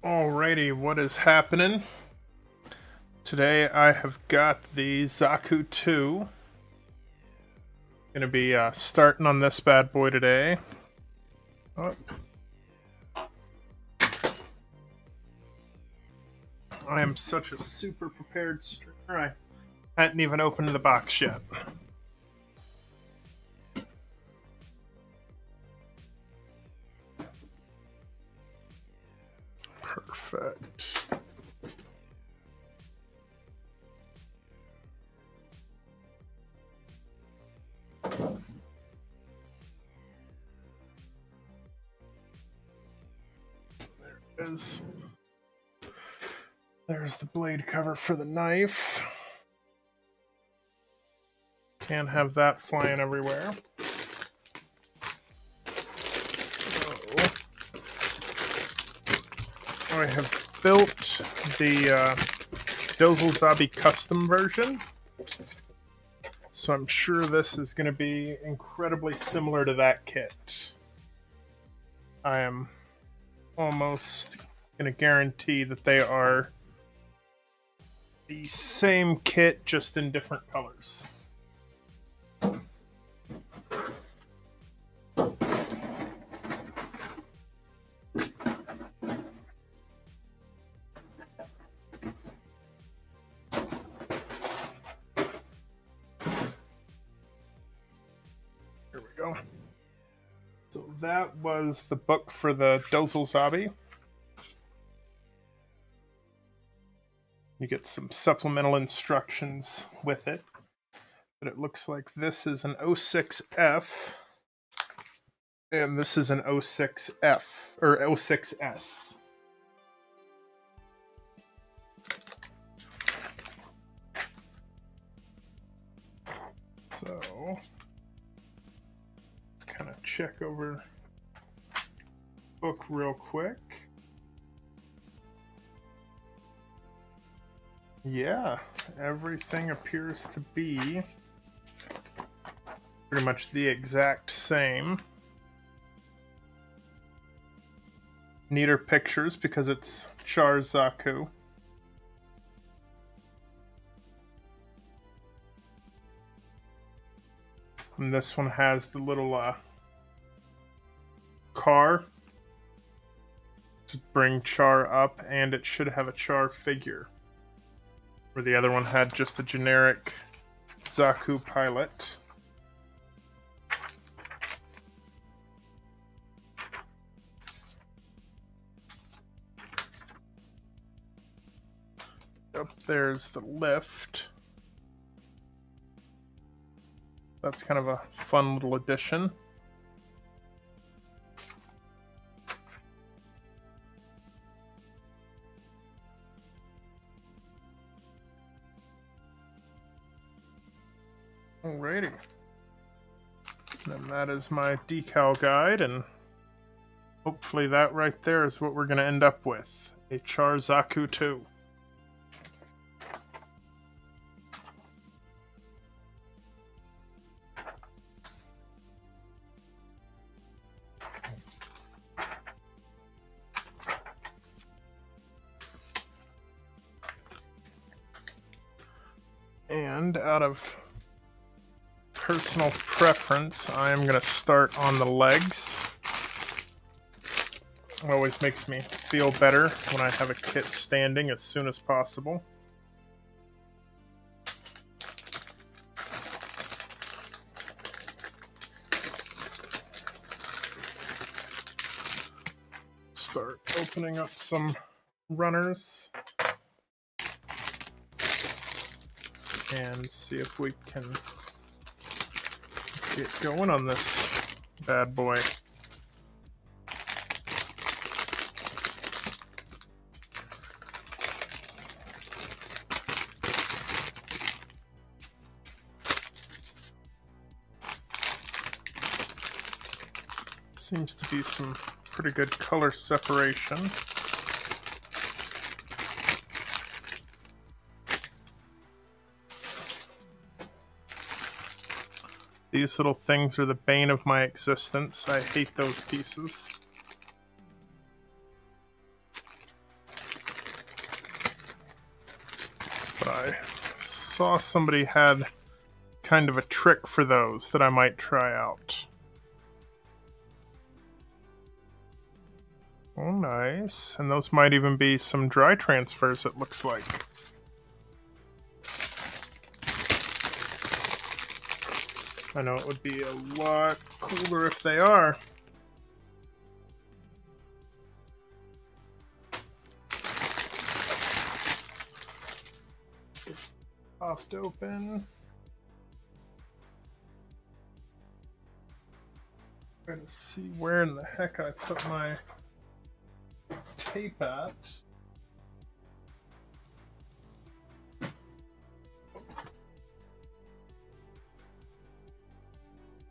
Alrighty, what is happening? Today I have got the Zaku 2. Gonna be starting on this bad boy today. Oh. I am such a super prepared streamer, I hadn't even opened the box yet. Perfect. There it is. There's the blade cover for the knife. Can't have that flying everywhere. So I have built the Zaku custom version. So I'm sure this is going to be incredibly similar to that kit. I am almost going to guarantee that they are the same kit, just in different colors. Here we go. So that was the book for the Zaku. You get some supplemental instructions with it. But it looks like this is an 06F. And this is an 06F, or 06S. So, kind of check over book real quick. Yeah, everything appears to be pretty much the exact same. Neater pictures because it's Chars Zaku. And this one has the little car to bring Char up, and it should have a Char figure. Where the other one had just the generic Zaku pilot. Up there's the lift. That's kind of a fun little addition. Alrighty. Then that is my decal guide, and hopefully that right there is what we're going to end up with. A Chars Zaku 2. And out of personal preference, I am going to start on the legs. It always makes me feel better when I have a kit standing as soon as possible. Start opening up some runners and see if we can get going on this bad boy. Seems to be some pretty good color separation. These little things are the bane of my existence. I hate those pieces. saw somebody had kind of a trick for those that I might try out. Oh, nice. And those might even be some dry transfers, it looks like. I know it would be a lot cooler if they are. Popped open. Trying to see where in the heck I put my tape at.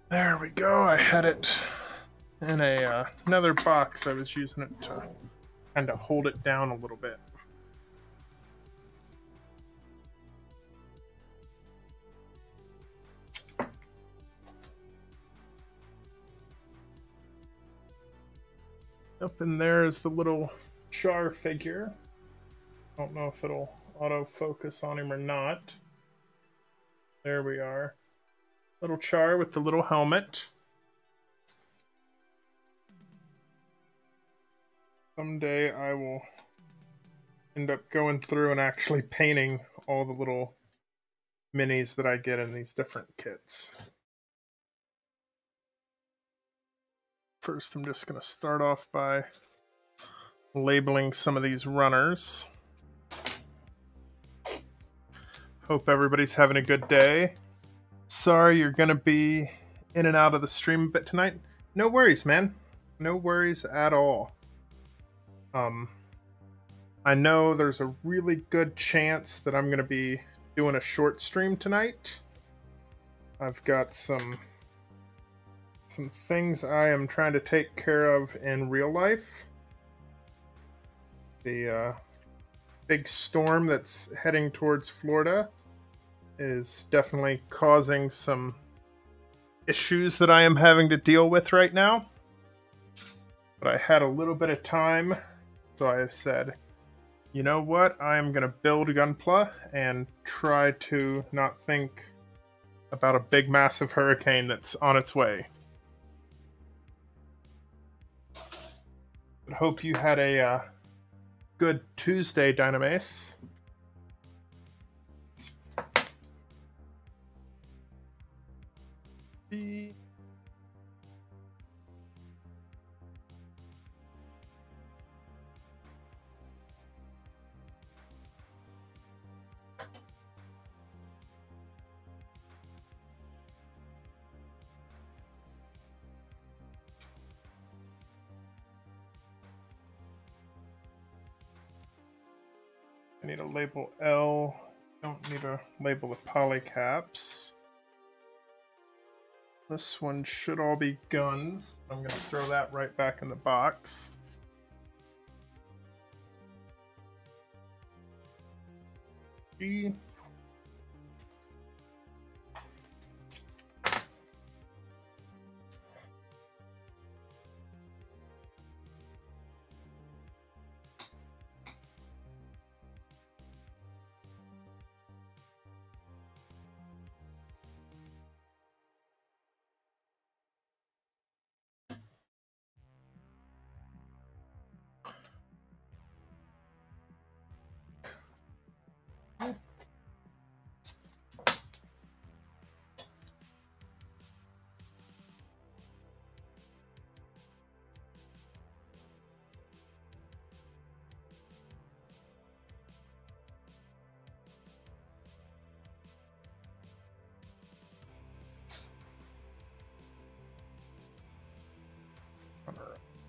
There we go. I had it in another box. I was using it to kind of hold it down a little bit. Up in there is the little Char figure. Don't know if it'll autofocus on him or not. There we are. Little Char with the little helmet. Someday I will end up going through and actually painting all the little minis that I get in these different kits. First, I'm just going to start off by labeling some of these runners. Hope everybody's having a good day. Sorry you're going to be in and out of the stream a bit tonight. No worries, man. No worries at all. I know there's a really good chance that I'm going to be doing a short stream tonight. I've got some things I am trying to take care of in real life. The big storm that's heading towards Florida is definitely causing some issues that I am having to deal with right now. But I had a little bit of time, so I said, you know what, I am going to build Gunpla and try to not think about a big massive hurricane that's on its way. But hope you had a good Tuesday, Dynamace. I need a label L. Don't need a label with polycaps. This one should all be guns. I'm going to throw that right back in the box. G.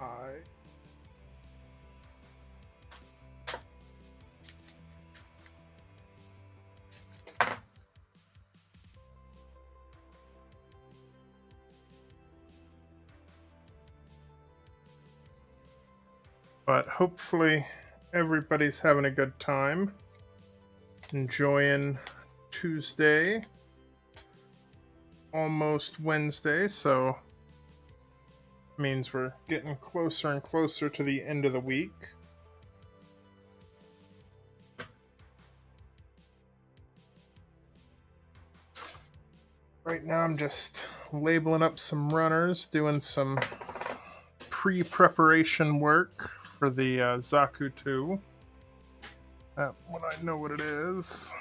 I. But hopefully everybody's having a good time, enjoying Tuesday, almost Wednesday, so means we're getting closer and closer to the end of the week. Right now I'm just labeling up some runners, doing some pre-preparation work for the Zaku 2. That one I know what it is.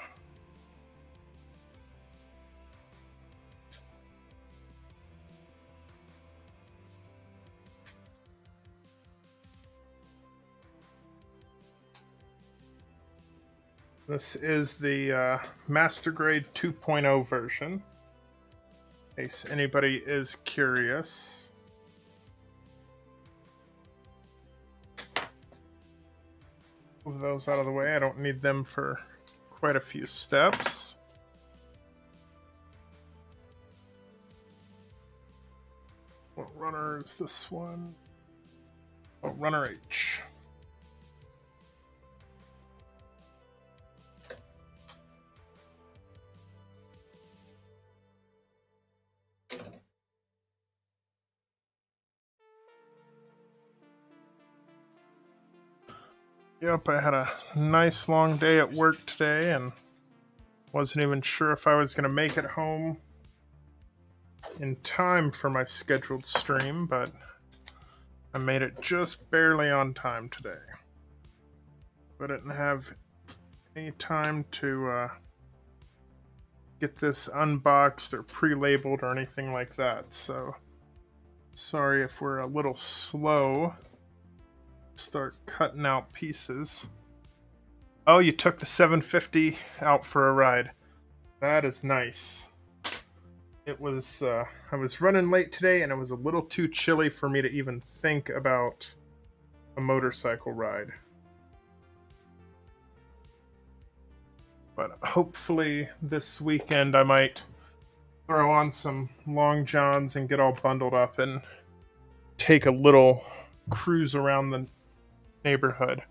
This is the Master Grade 2.0 version, in case anybody is curious. Move those out of the way. I don't need them for quite a few steps. What runner is this one? Oh, runner H. Yep, I had a nice long day at work today and wasn't even sure if I was going to make it home in time for my scheduled stream, but I made it just barely on time today. I didn't have any time to get this unboxed or pre-labeled or anything like that, so sorry if we're a little slow. Start cutting out pieces. Oh, you took the 750 out for a ride. That is nice. It was, I was running late today and it was a little too chilly for me to even think about a motorcycle ride. But hopefully this weekend I might throw on some long johns and get all bundled up and take a little cruise around the neighborhood.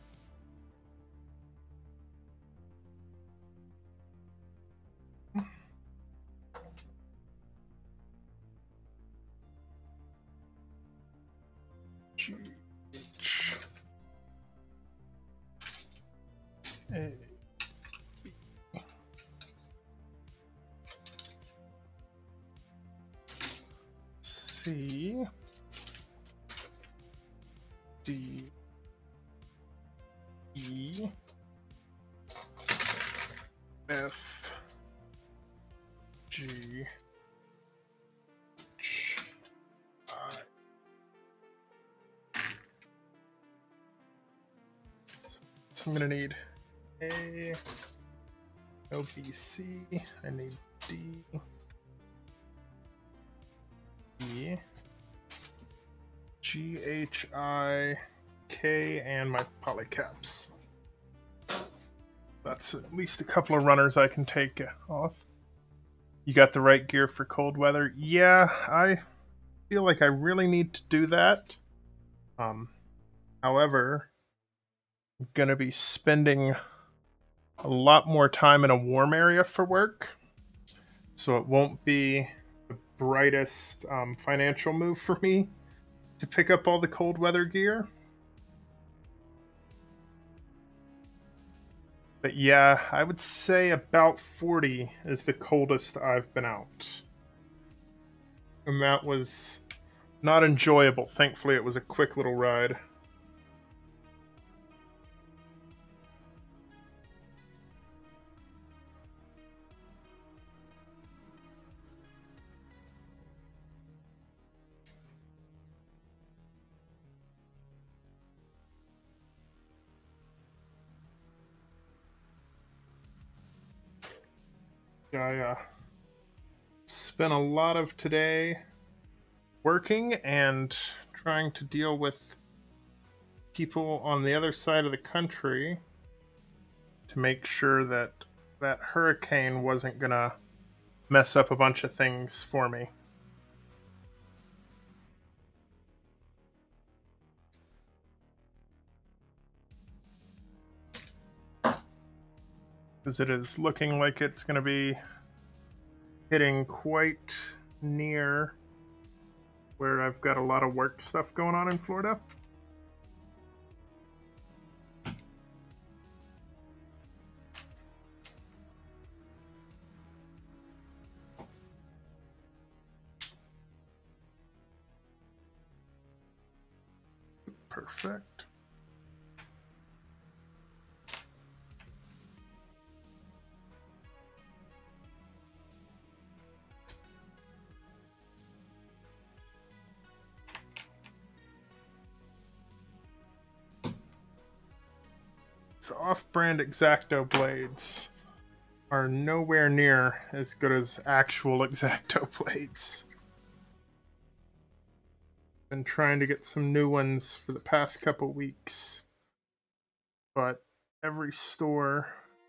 C D E F G H I. So I'm gonna need A, no B, C. I need D, E, G, H, I, K, and my polycaps. That's at least a couple of runners I can take off. You got the right gear for cold weather? Yeah, I feel like I really need to do that. However, I'm gonna be spending a lot more time in a warm area for work, so it won't be the brightest financial move for me to pick up all the cold weather gear. But yeah, I would say about 40 is the coldest I've been out. And that was not enjoyable. Thankfully, it was a quick little ride. I spent a lot of today working and trying to deal with people on the other side of the country to make sure that that hurricane wasn't gonna mess up a bunch of things for me. Because it is looking like it's gonna be hitting quite near where I've got a lot of work stuff going on in Florida. Perfect. So off-brand X-Acto blades are nowhere near as good as actual X-Acto blades. Been trying to get some new ones for the past couple weeks, but every store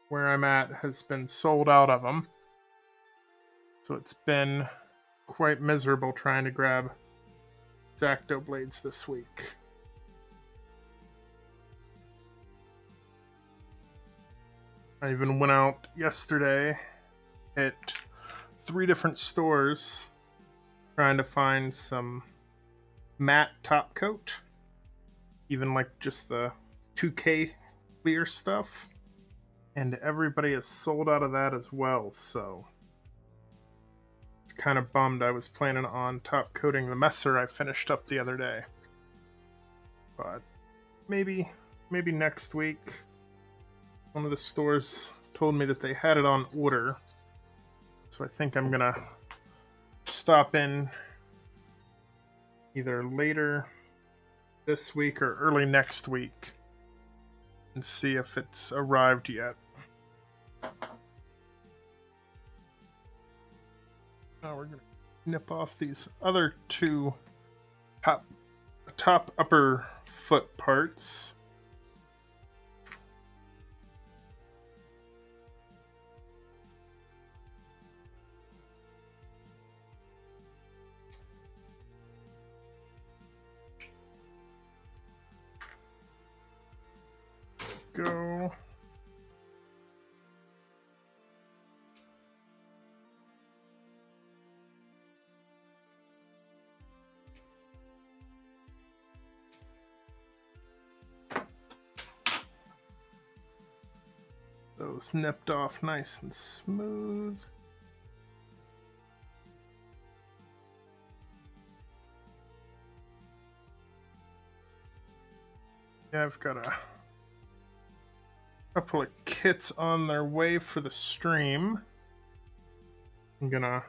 where I'm at has been sold out of them. So it's been quite miserable trying to grab X-Acto blades this week. I even went out yesterday at 3 different stores trying to find some matte top coat, even like just the 2K clear stuff, and everybody is sold out of that as well, so it's kind of bummed. I was planning on top coating the messer I finished up the other day, but maybe next week. One of the stores told me that they had it on order, so I think I'm gonna stop in either later this week or early next week and see if it's arrived yet. Now we're gonna nip off these other 2 top upper foot parts. Go. Those nipped off nice and smooth. Yeah, I've got a couple of kits on their way for the stream. I'm gonna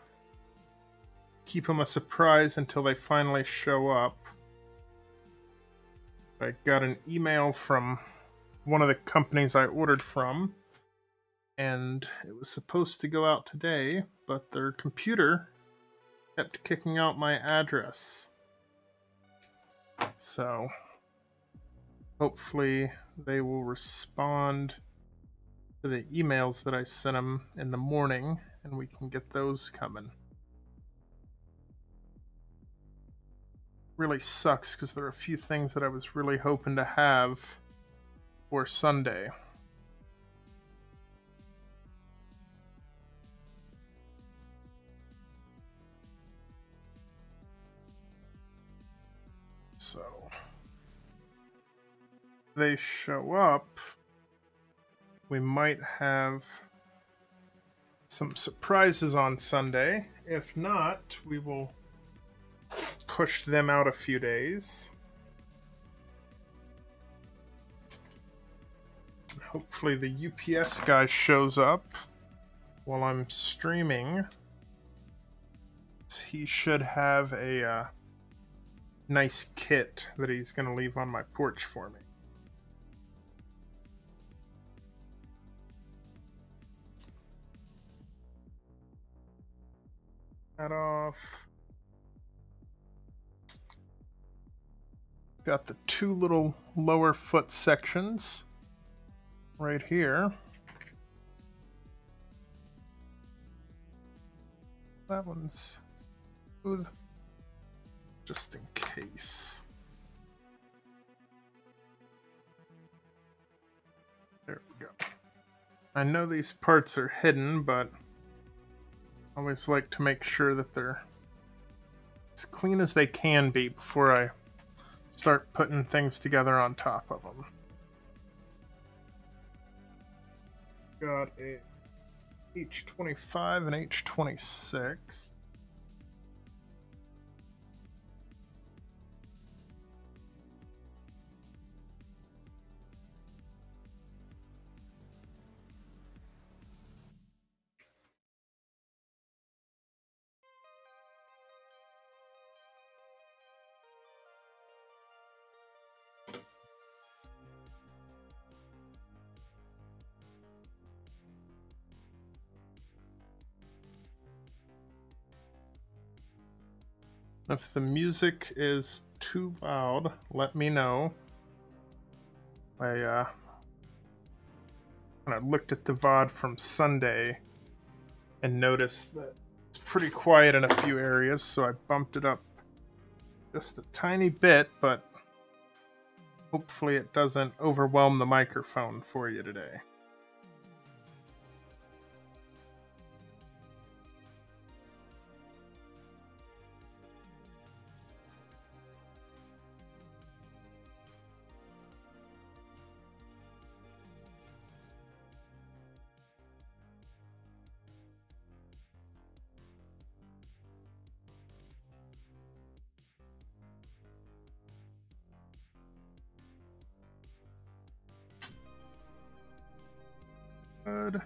keep them a surprise until they finally show up. I got an email from one of the companies I ordered from, and it was supposed to go out today, but their computer kept kicking out my address. So hopefully they will respond to the emails that I sent them in the morning, and we can get those coming. Really sucks because there are a few things that I was really hoping to have for Sunday. So if they show up, we might have some surprises on Sunday. If not, we will push them out a few days. Hopefully the UPS guy shows up while I'm streaming. He should have a nice kit that he's going to leave on my porch for me. That off. Got the 2 little lower foot sections right here. That one's smooth, just in case. There we go. I know these parts are hidden, but I always like to make sure that they're as clean as they can be before I start putting things together on top of them. Got a H25 and H26. If the music is too loud, let me know. When I looked at the VOD from Sunday and noticed that it's pretty quiet in a few areas, so I bumped it up just a tiny bit, but hopefully it doesn't overwhelm the microphone for you today. Good.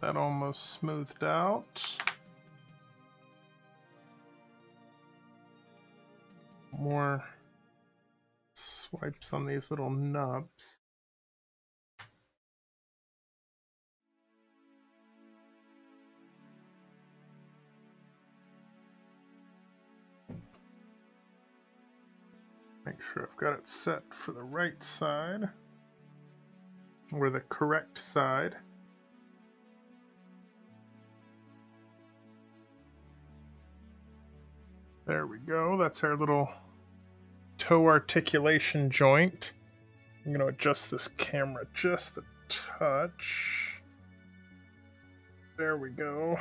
That almost smoothed out. More swipes on these little nubs. Make sure I've got it set for the right side, or the correct side. There we go. That's our little toe articulation joint. I'm going to adjust this camera just a touch. There we go.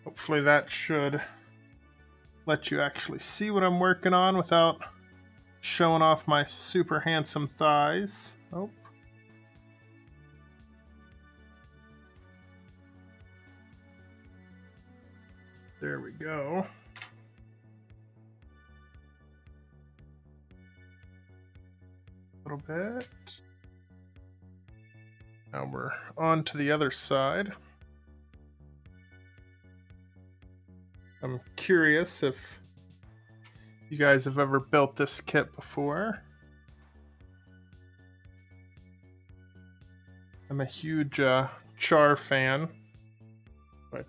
Hopefully that should let you actually see what I'm working on without showing off my super handsome thighs. Oh. There we go. A little bit. Now we're on to the other side. I'm curious if you guys have ever built this kit before. I'm a huge Char fan. I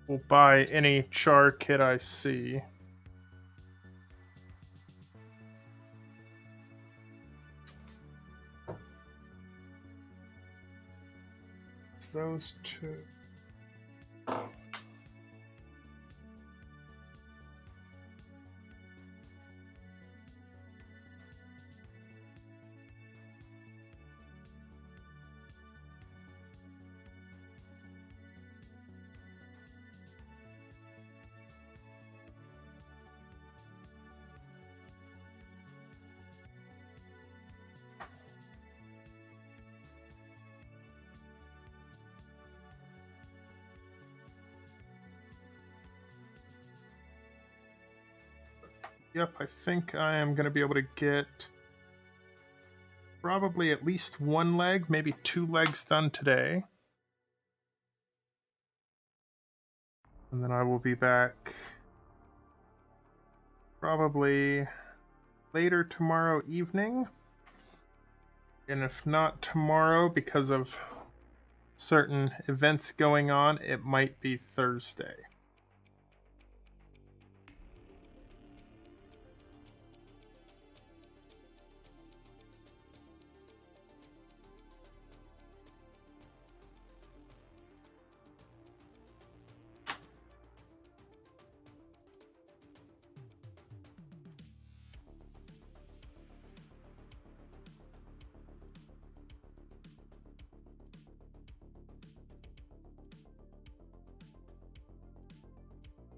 will buy any Char kit I see. It's those two. Yep, I think I am going to be able to get probably at least one leg, maybe two legs done today. And then I will be back probably later tomorrow evening. And if not tomorrow, because of certain events going on, it might be Thursday.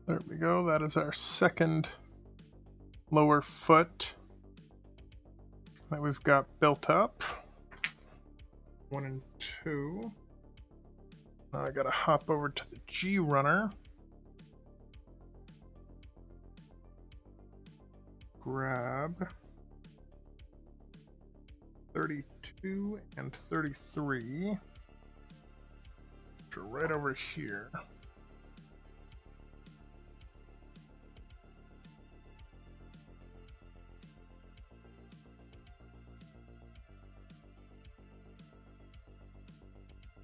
There we go. That is our second lower foot that we've got built up. 1 and 2. Now I gotta hop over to the G runner. Grab 32 and 33, which are right over here.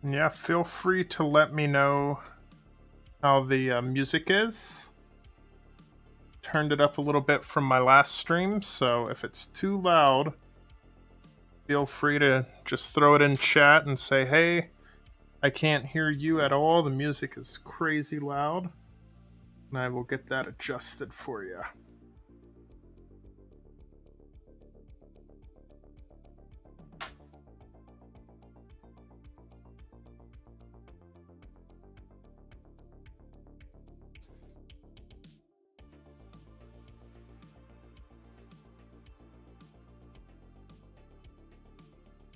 And yeah, feel free to let me know how the music is. Turned it up a little bit from my last stream, so if it's too loud, feel free to just throw it in chat and say, hey, I can't hear you at all, the music is crazy loud, and I will get that adjusted for you.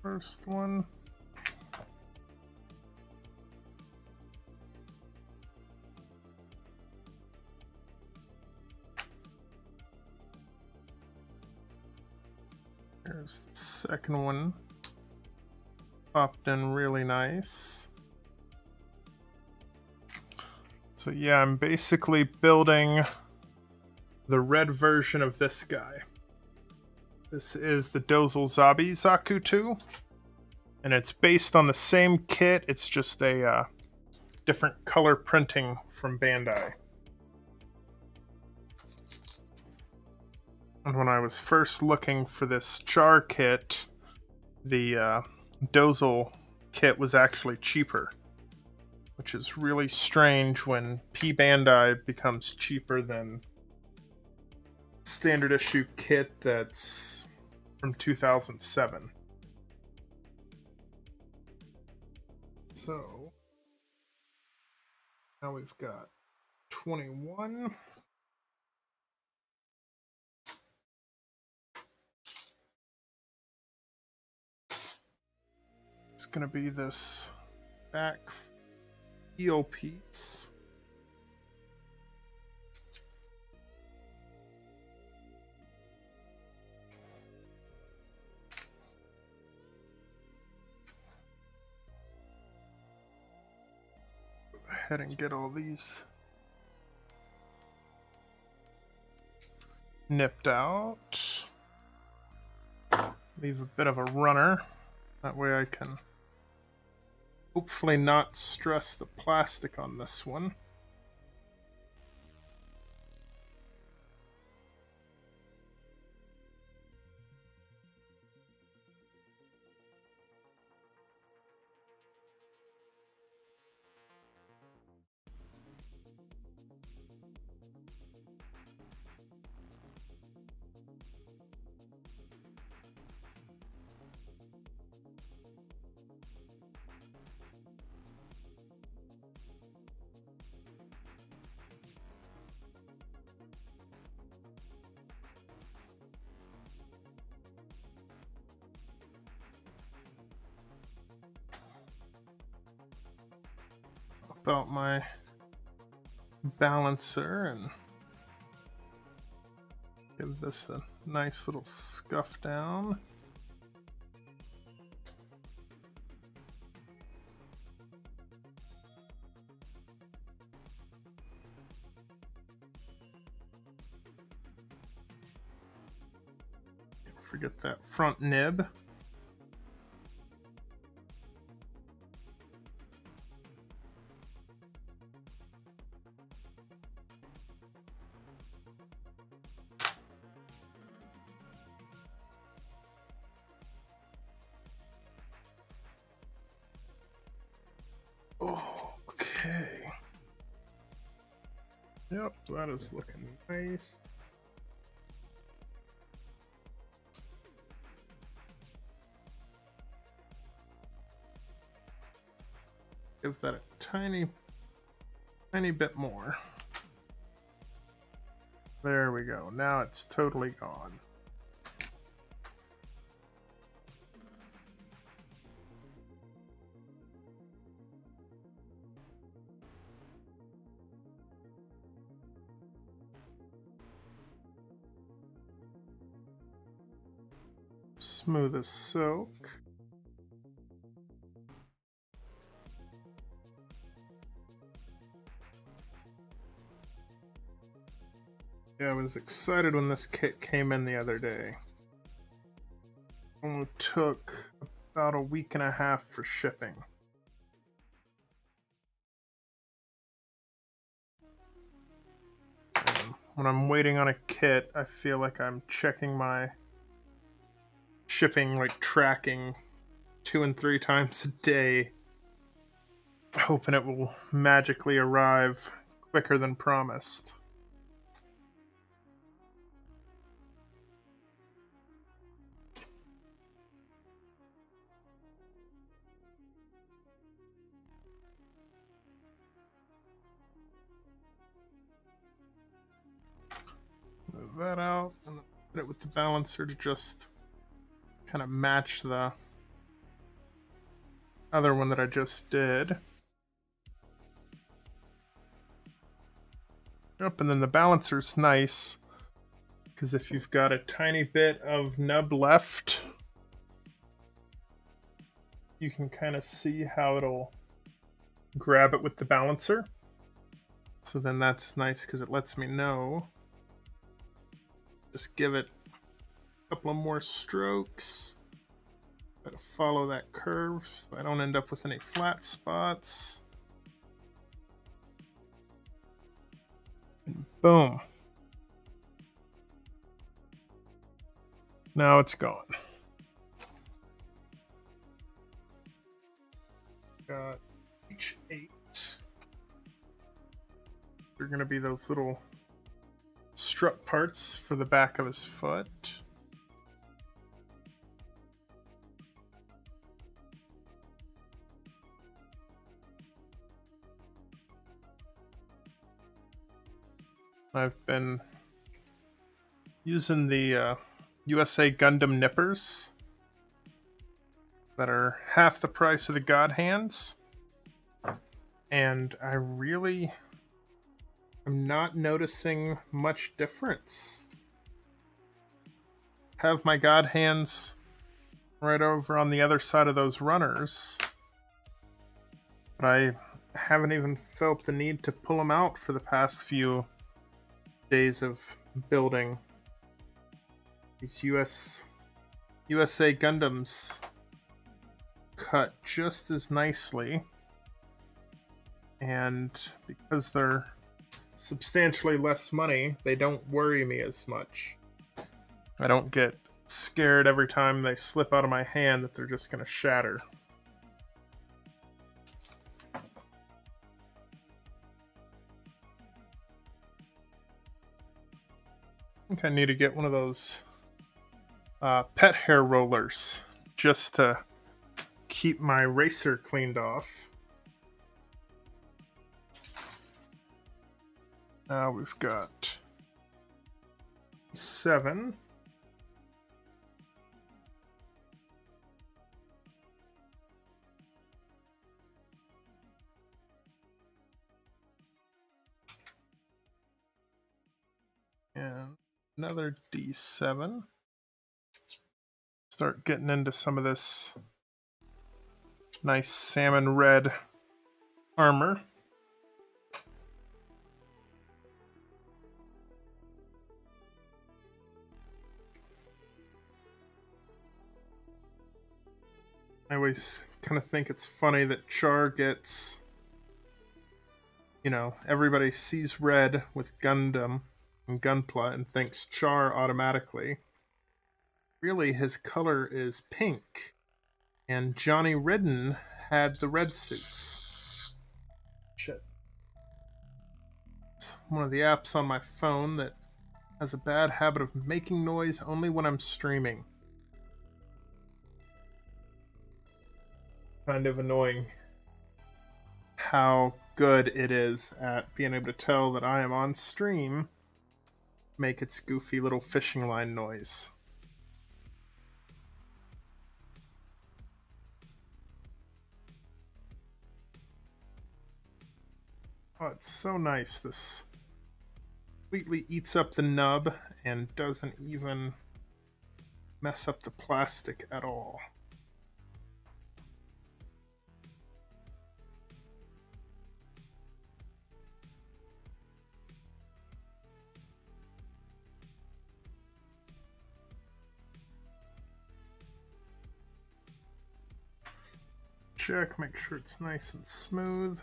First one. Here's the second one. Popped in really nice. So yeah, I'm basically building the red version of this guy. This is the Chars Zaku II, and it's based on the same kit, it's just a different color printing from Bandai. And when I was first looking for this Char kit, the Dozel kit was actually cheaper, which is really strange when P Bandai becomes cheaper than standard issue kit that's from 2007. So now we've got 21. It's going to be this back heel piece. Go ahead and get all these nipped out. Leave a bit of a runner. That way I can hopefully not stress the plastic on this one. Out my balancer and give this a nice little scuff down. Don't forget that front nib. Okay. Yep, that is looking nice. Give that a tiny bit more. There we go. Now it's totally gone. Smooth as silk. Yeah, I was excited when this kit came in the other day. Only took about a week and a half for shipping. And when I'm waiting on a kit, I feel like I'm checking my shipping, like tracking 2 and 3 times a day, hoping it will magically arrive quicker than promised. Move that out and put it with the balancer to just kind of match the other one that I just did. Yep, and then the balancer's nice because if you've got a tiny bit of nub left, you can kind of see how it'll grab it with the balancer. So then that's nice because it lets me know. Just give it a couple of more strokes. Gotta follow that curve so I don't end up with any flat spots. And boom. Now it's gone. Got H8. They're going to be those little strut parts for the back of his foot. I've been using the USA Gundam nippers that are half the price of the God Hands, and I really am not noticing much difference. Have my God Hands right over on the other side of those runners, but I haven't even felt the need to pull them out for the past few days of building. These USA Gundams cut just as nicely, and because they're substantially less money, they don't worry me as much. I don't get scared every time they slip out of my hand that they're just going to shatter. I think I need to get one of those pet hair rollers just to keep my racer cleaned off. Now we've got 7. And another D7. Start getting into some of this nice salmon red armor. I always kind of think it's funny that Char gets, you know, everybody sees red with Gundam and Gunpla and thinks Char automatically. Really, his color is pink, and Johnny Ridden had the red suits. Shit. It's one of the apps on my phone that has a bad habit of making noise only when I'm streaming. Kind of annoying how good it is at being able to tell that I am on stream make its goofy little fishing line noise. Oh, it's so nice. This completely eats up the nub and doesn't even mess up the plastic at all. Check, make sure it's nice and smooth.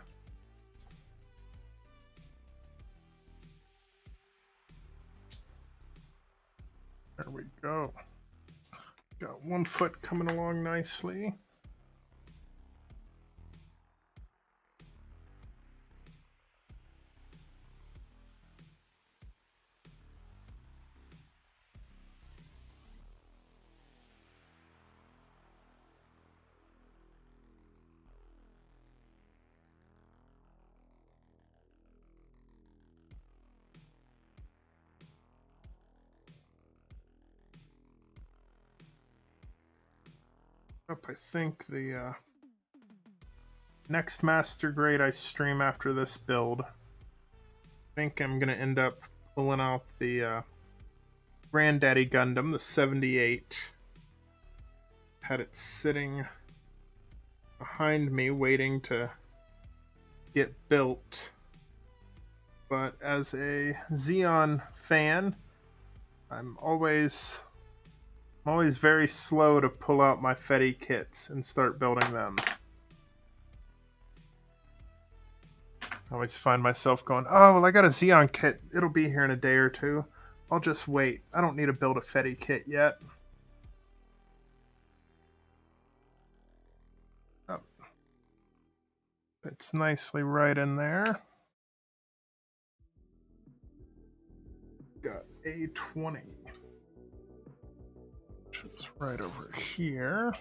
There we go. Got one foot coming along nicely. Up, I think the next master grade I stream after this build, I think I'm gonna end up pulling out the Granddaddy Gundam, the 78. Had it sitting behind me waiting to get built. But as a Xeon fan, I'm always very slow to pull out my Fetty kits and start building them. I always find myself going, oh, well, I got a Xeon kit. It'll be here in a day or two. I'll just wait. I don't need to build a Fetty kit yet. Oh. It's nicely right in there. Got A20. Which is right over here.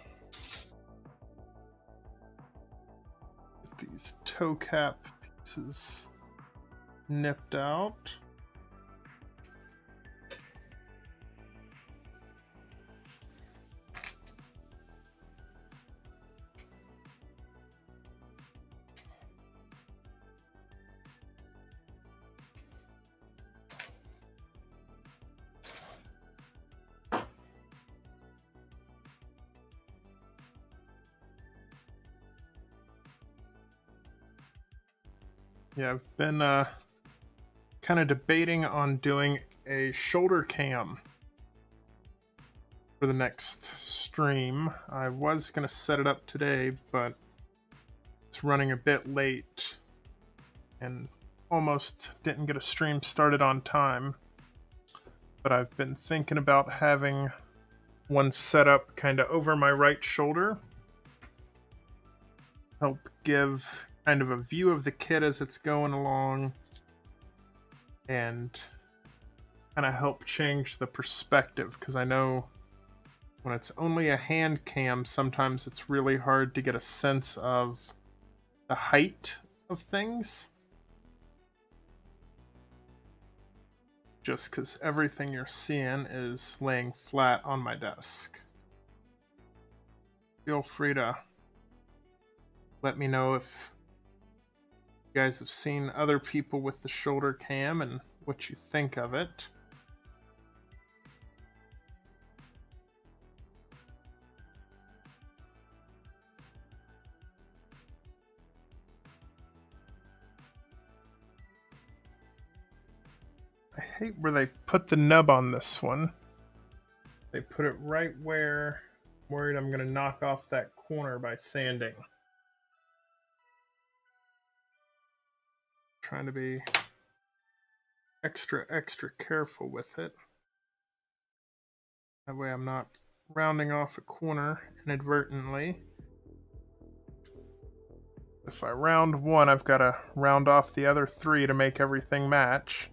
Get these toe cap pieces nipped out. Yeah, I've been kind of debating on doing a shoulder cam for the next stream. I was going to set it up today, but it's running a bit late and almost didn't get a stream started on time. But I've been thinking about having one set up kind of over my right shoulder. Help give kind of a view of the kit as it's going along and kind of help change the perspective, because I know when it's only a hand cam, sometimes it's really hard to get a sense of the height of things. Just because everything you're seeing is laying flat on my desk. Feel free to let me know if you guys have seen other people with the shoulder cam and what you think of it. I hate where they put the nub on this one. They put it right where I'm worried I'm going to knock off that corner by sanding. Trying to be extra careful with it. That way I'm not rounding off a corner inadvertently. If I round one, I've got to round off the other three to make everything match.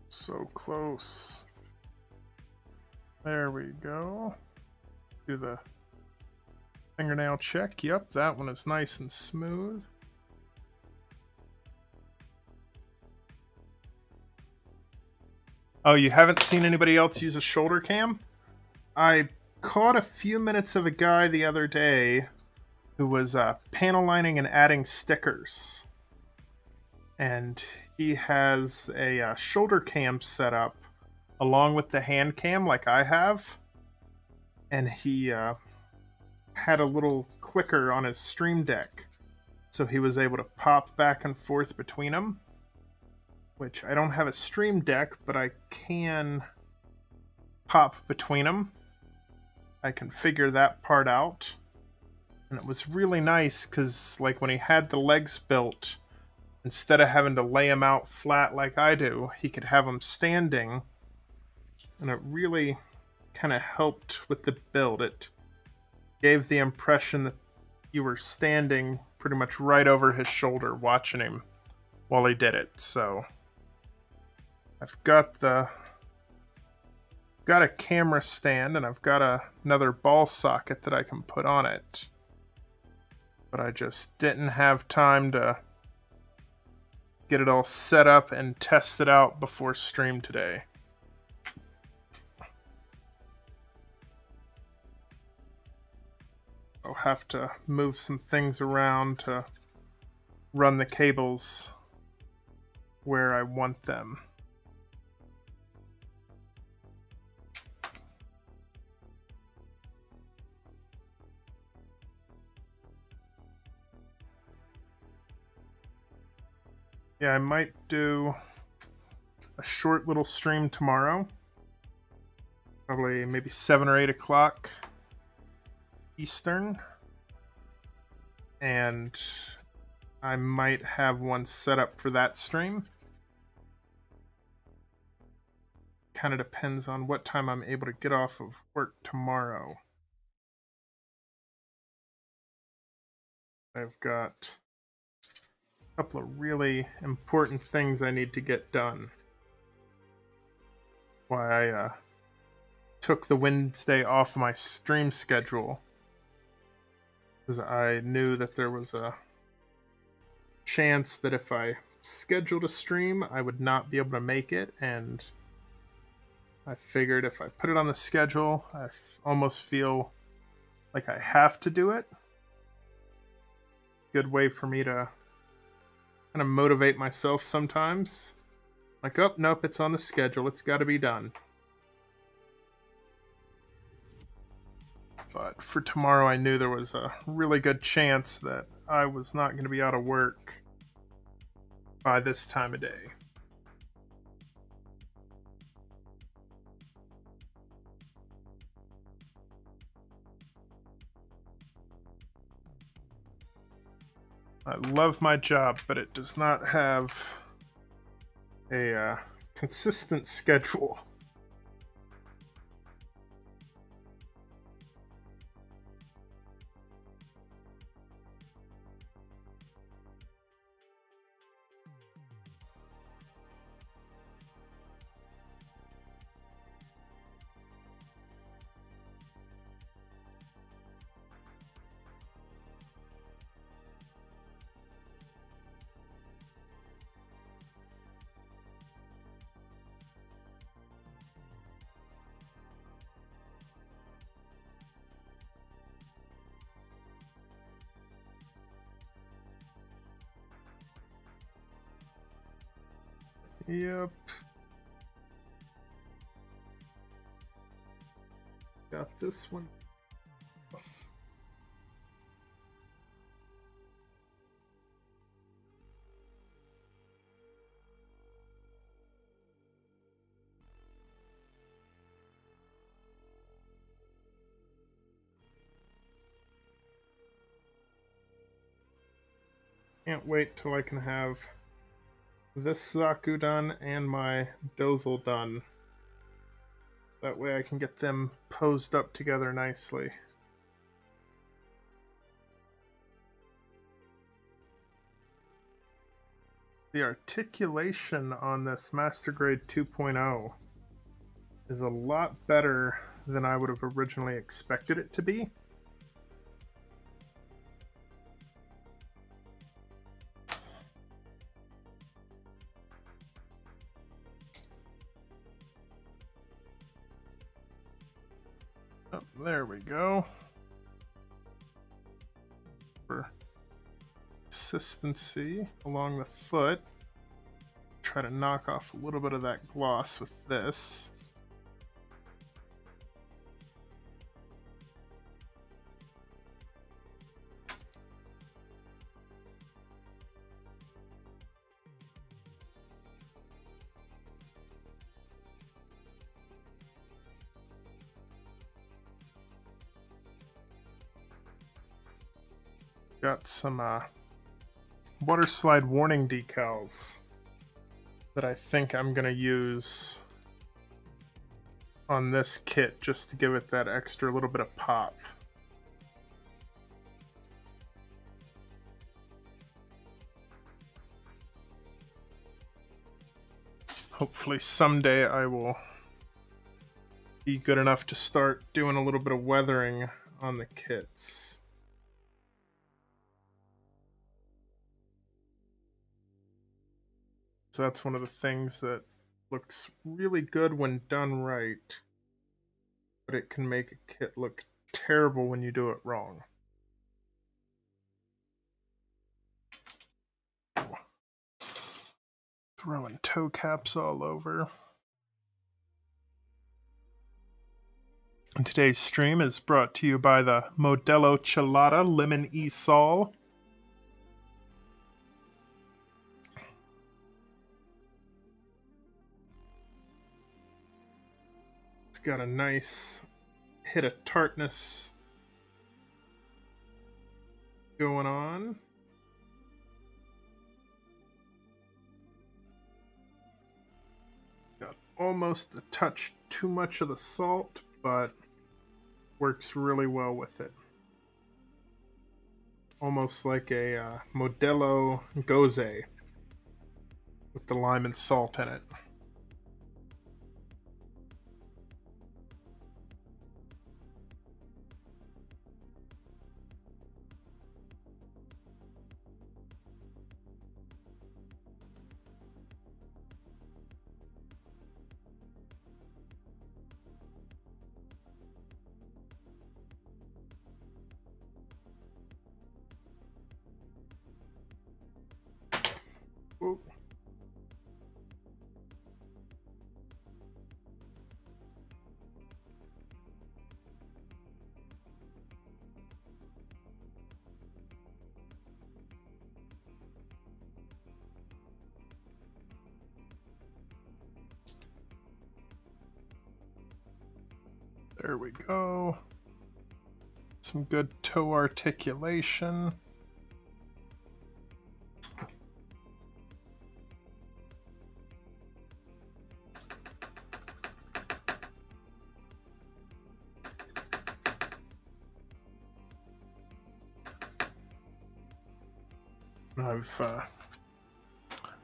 So close. There we go. Do the fingernail check. Yep, that one is nice and smooth. Oh, you haven't seen anybody else use a shoulder cam? I caught a few minutes of a guy the other day who was panel lining and adding stickers. And he has a shoulder cam set up along with the hand cam like I have. And he had a little clicker on his Stream Deck. So he was able to pop back and forth between them. Which I don't have a Stream Deck, but I can pop between them. I can figure that part out. And it was really nice because, like, when he had the legs built, instead of having to lay them out flat like I do, he could have them standing. And it really kind of helped with the build. It gave the impression that you were standing pretty much right over his shoulder watching him while he did it. So I've got a camera stand and I've got another ball socket that I can put on it. But I just didn't have time to get it all set up and test it out before stream today. I'll have to move some things around to run the cables where I want them. Yeah, I might do a short little stream tomorrow. Probably maybe 7 or 8 o'clock Eastern. And I might have one set up for that stream. Kind of depends on what time I'm able to get off of work tomorrow. I've got a couple of really important things I need to get done. Why I took the Wednesday off my stream schedule, because I knew that there was a chance that if I scheduled a stream, I would not be able to make it, and I figured if I put it on the schedule, I almost feel like I have to do it. Good way for me to kind of motivate myself sometimes. Like, oh, nope, it's on the schedule. It's got to be done. But for tomorrow, I knew there was a really good chance that I was not going to be out of work by this time of day. I love my job, but it does not have a consistent schedule. Yep. Got this one. Can't wait till I can have this Zaku done and my Dozel done. That way I can get them posed up together nicely. The articulation on this Master Grade 2.0 is a lot better than I would have originally expected it to be. Oh, there we go. For consistency along the foot, try to knock off a little bit of that gloss with this. Got some water slide warning decals that I think I'm going to use on this kit just to give it that extra little bit of pop. Hopefully someday I will be good enough to start doing a little bit of weathering on the kits. So that's one of the things that looks really good when done right, but it can make a kit look terrible when you do it wrong. Throwing toe caps all over. And today's stream is brought to you by the Modelo Chelada Lemon E-Sol. It's got a nice hit of tartness going on. Got almost a touch too much of the salt, but works really well with it. Almost like a Modelo Gose with the lime and salt in it. Ooh. There we go. Some good toe articulation.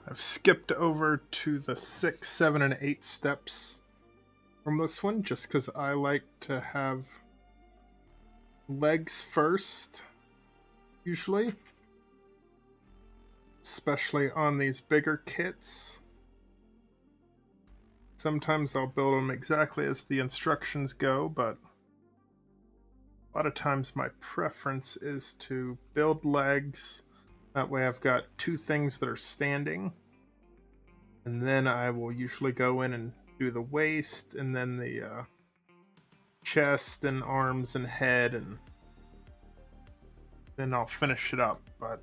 I've skipped over to the 6, 7, and 8 steps from this one just because I like to have legs first, usually, especially on these bigger kits. Sometimes I'll build them exactly as the instructions go, but a lot of times my preference is to build legs. That way I've got two things that are standing, and then I will usually go in and do the waist, and then the chest and arms and head, and then I'll finish it up. But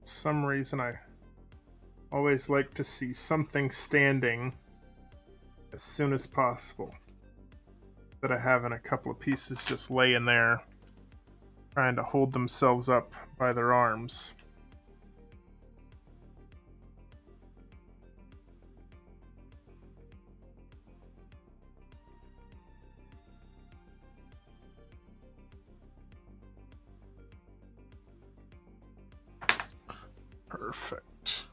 for some reason I always like to see something standing as soon as possible, that I haven't a couple of pieces just laying there trying to hold themselves up by their arms. Perfect.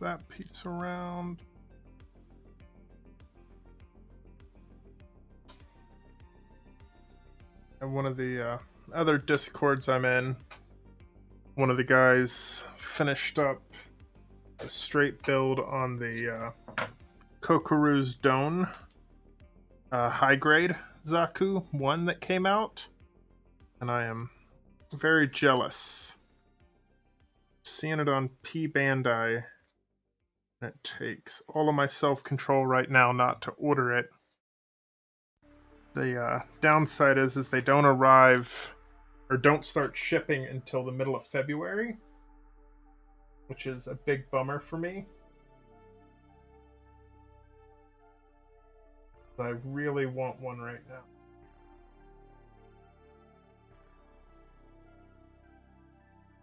That piece around. And one of the other Discords I'm in, one of the guys finished up a straight build on the Kokuru's Don high grade Zaku 1 that came out, and I am very jealous. Seeing it on P Bandai, and it takes all of my self-control right now not to order it. The downside is they don't arrive or don't start shipping until the middle of February, which is a big bummer for me. I really want one right now.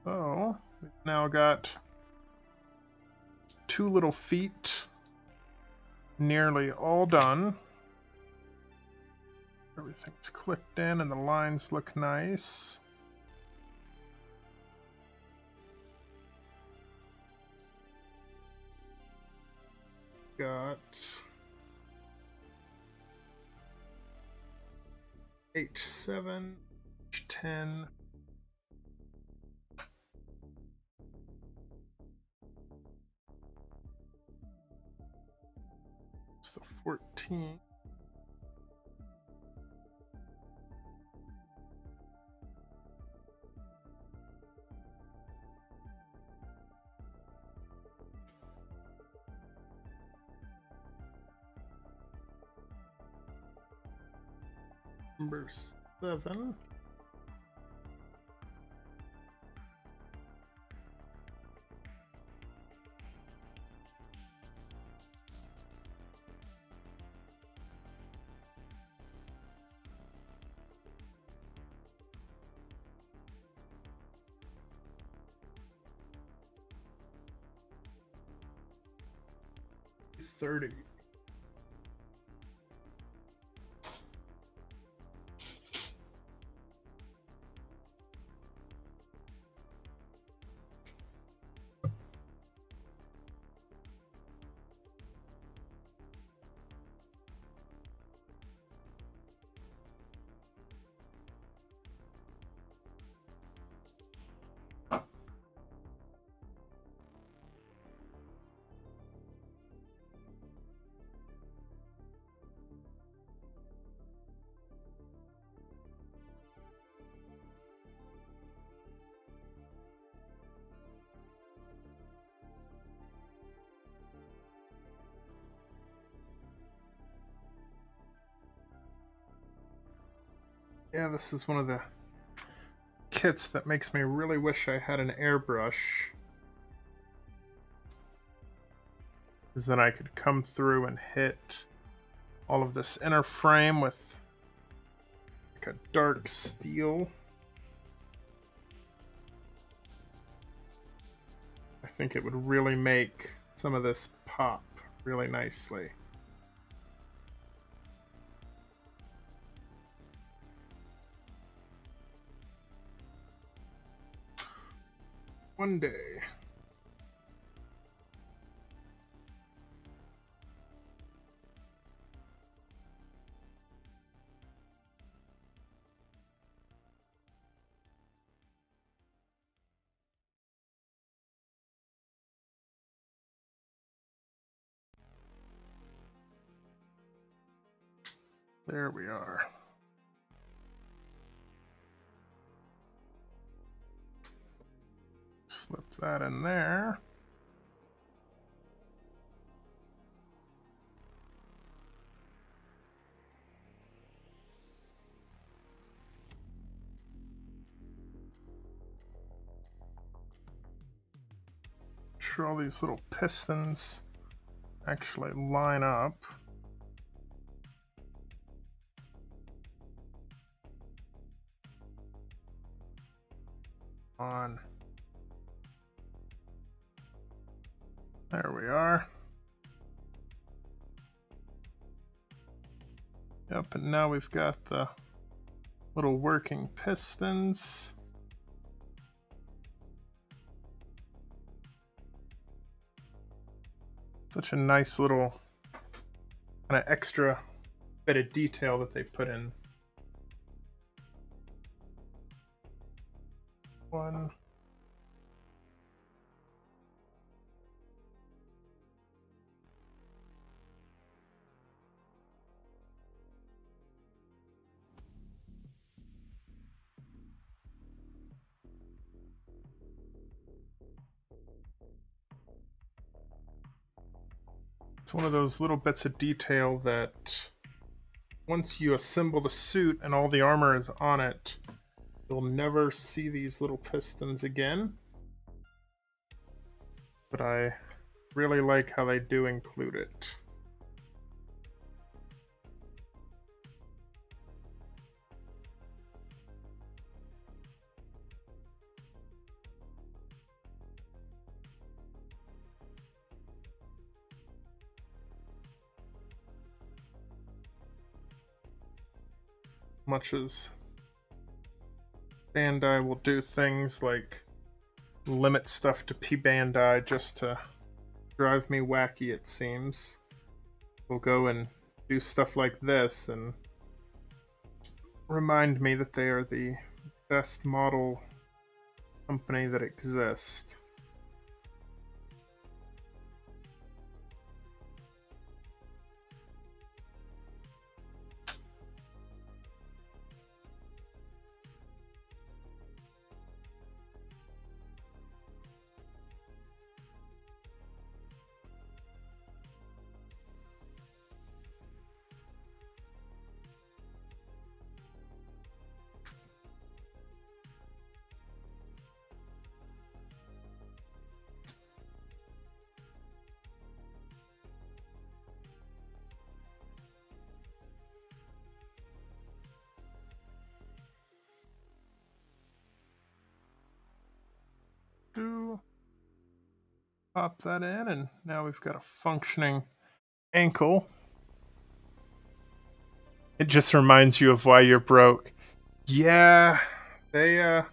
So, we've now got 2 little feet nearly all done. Everything's clicked in and the lines look nice. Got H7, H10. It's the 14. Number 7. $30. Yeah, this is one of the kits that makes me really wish I had an airbrush. Is that I could come through and hit all of this inner frame with like a dark steel. I think it would really make some of this pop really nicely. One day. There we are. Slip that in there. Sure all these little pistons actually line up. On. There we are. Yep, and now we've got the little working pistons. Such a nice little kind of extra bit of detail that they put in. One. It's one of those little bits of detail that once you assemble the suit and all the armor is on it, you'll never see these little pistons again. But I really like how they do include it. Much as Bandai will do things like limit stuff to P Bandai just to drive me wacky, it seems. We'll go and do stuff like this and remind me that they are the best model company that exists. Pop that in, and now we've got a functioning ankle. It just reminds you of why you're broke. Yeah, they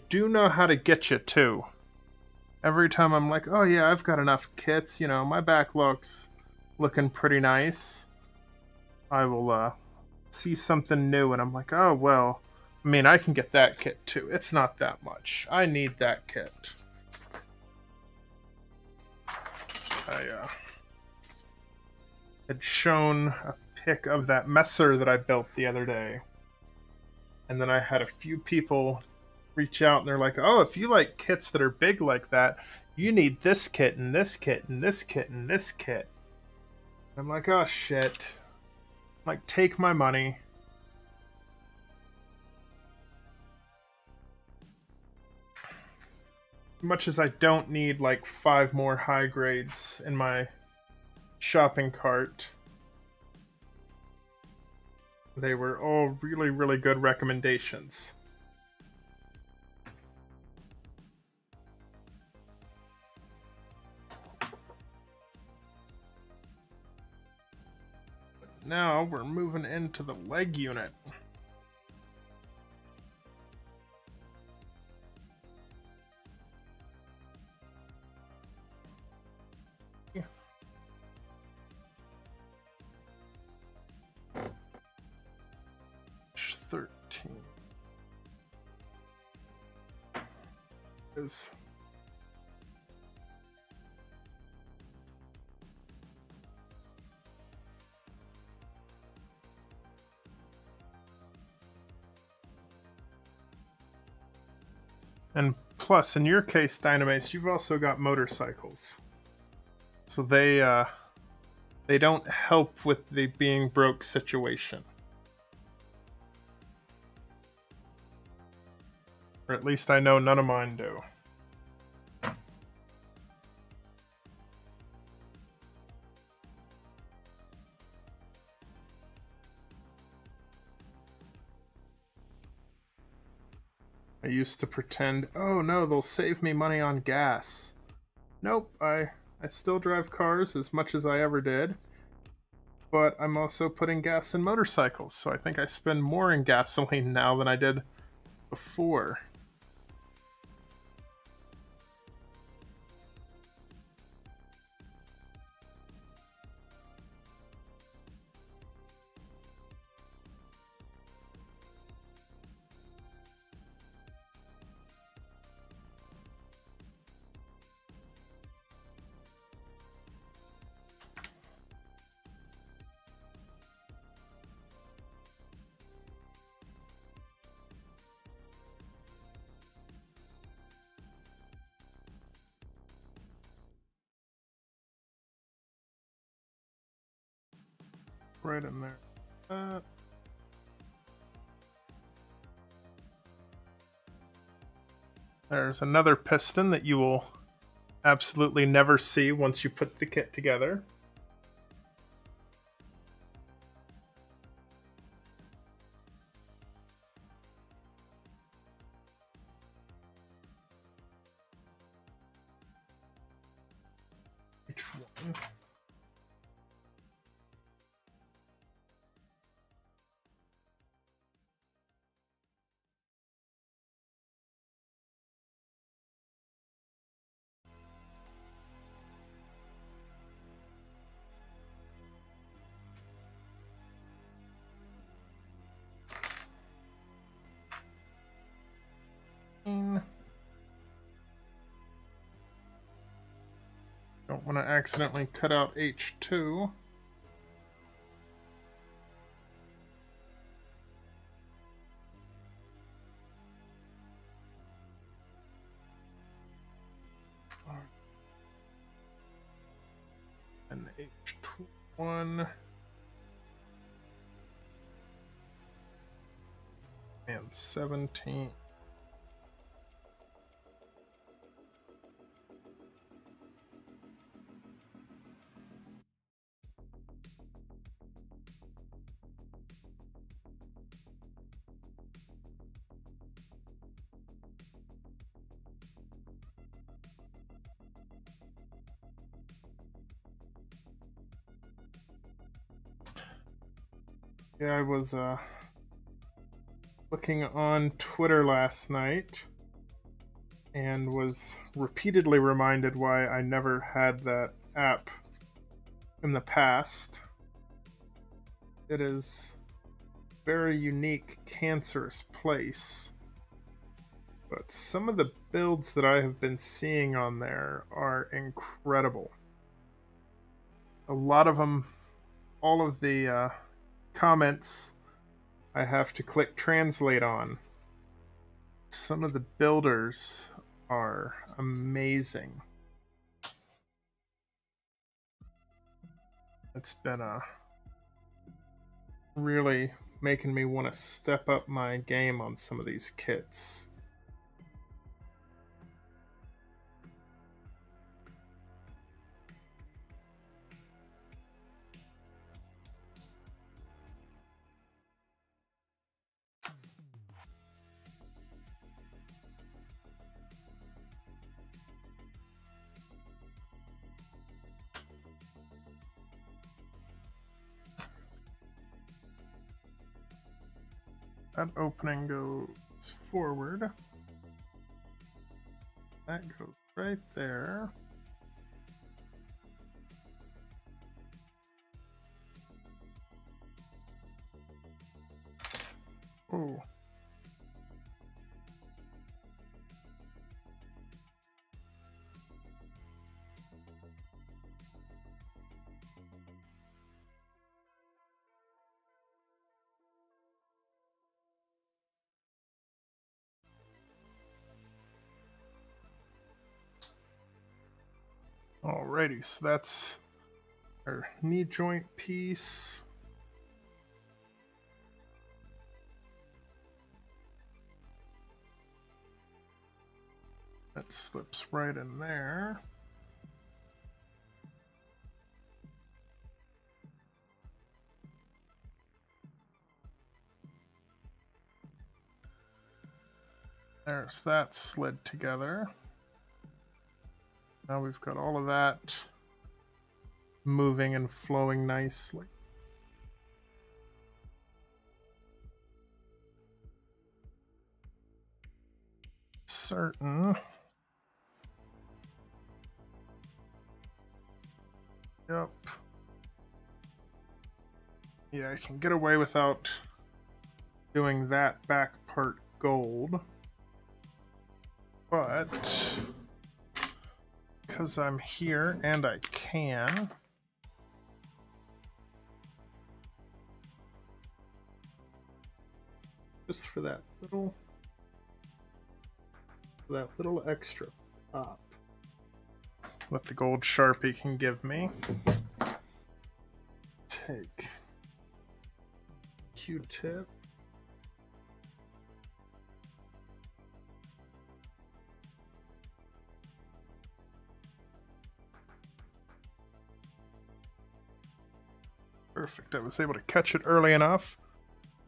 do know how to get you too. Every time I'm like, oh yeah, I've got enough kits, you know, my backlog's looking pretty nice. I will see something new and I'm like, oh well, I mean, I can get that kit too. It's not that much. I need that kit. I had shown a pic of that messer that I built the other day. And then I had a few people reach out and they're like, oh, if you like kits that are big like that, you need this kit and this kit and this kit and this kit. And I'm like, oh shit. I'm like, take my money. Much as I don't need like 5 more high grades in my shopping cart, they were all really, really good recommendations. Now we're moving into the leg unit. Yeah. 13 is and plus, in your case, Dynamace, you've also got motorcycles. So they don't help with the being broke situation. Or at least I know none of mine do. I used to pretend, oh no, they'll save me money on gas. Nope, I still drive cars as much as I ever did. But I'm also putting gas in motorcycles, so I think I spend more in gasoline now than I did before. right in there. There's another piston that you will absolutely never see once you put the kit together. H1. Don't want to accidentally cut out H2. And H1. And 17. Yeah, I was looking on Twitter last night and was repeatedly reminded why I never had that app in the past. It is a very unique, cancerous place. But some of the builds that I have been seeing on there are incredible. A lot of them, all of the comments I have to click translate on. Some of the builders are amazing. It's been really making me want to step up my game on some of these kits. That opening goes forward. That goes right there. Oh. Alrighty, so that's our knee joint piece. That slips right in there. There's that slid together. Now we've got all of that moving and flowing nicely. Certain. Yep. Yeah, I can get away without doing that back part gold. But because I'm here and I can, just for that little extra pop that the gold Sharpie can give me, take Q-tip. Perfect, I was able to catch it early enough.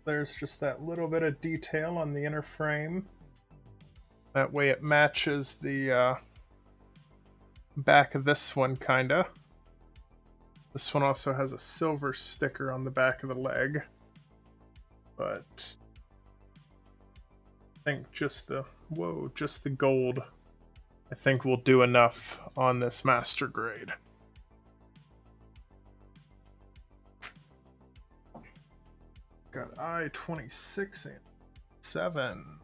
There's just that little bit of detail on the inner frame. That way it matches the back of this one, kinda. This one also has a silver sticker on the back of the leg. But I think just the gold, I think will do enough on this master grade. Got I-26 and 7.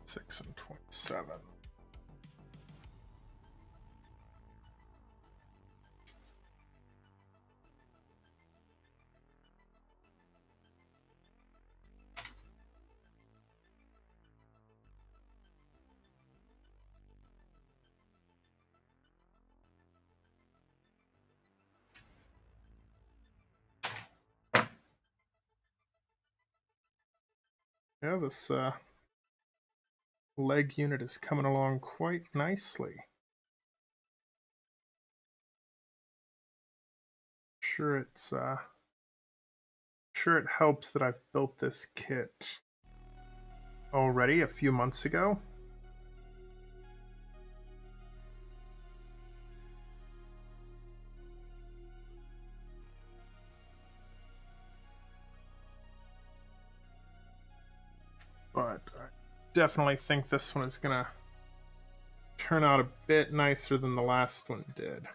Six and 27. Yeah, this leg unit is coming along quite nicely. Sure it helps that I've built this kit already a few months ago. But I definitely think this one is gonna turn out a bit nicer than the last one did. I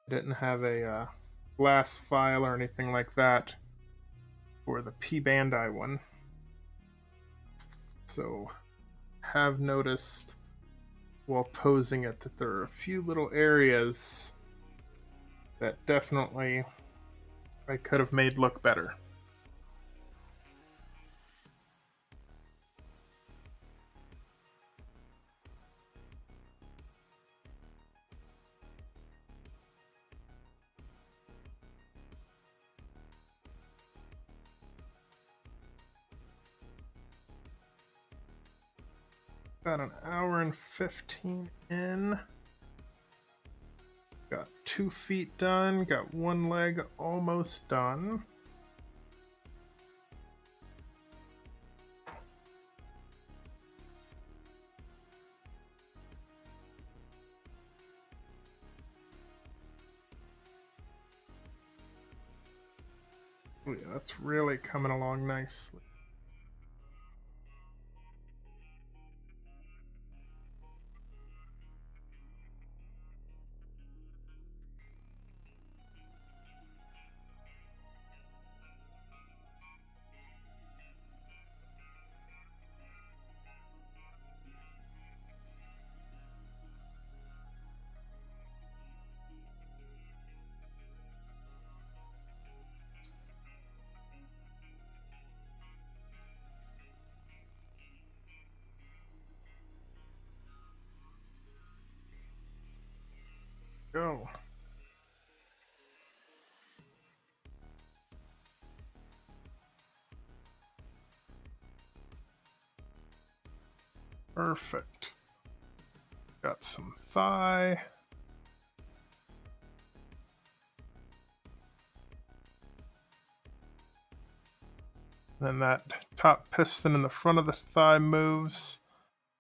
didn't have a glass file or anything like that for the P Bandai one. So have noticed while posing it that there are a few little areas that definitely I could have made look better. About an hour and 15 in. Got 2 feet done, got one leg almost done. Oh yeah, that's really coming along nicely. Go. Perfect. Got some thigh. Then that top piston in the front of the thigh moves.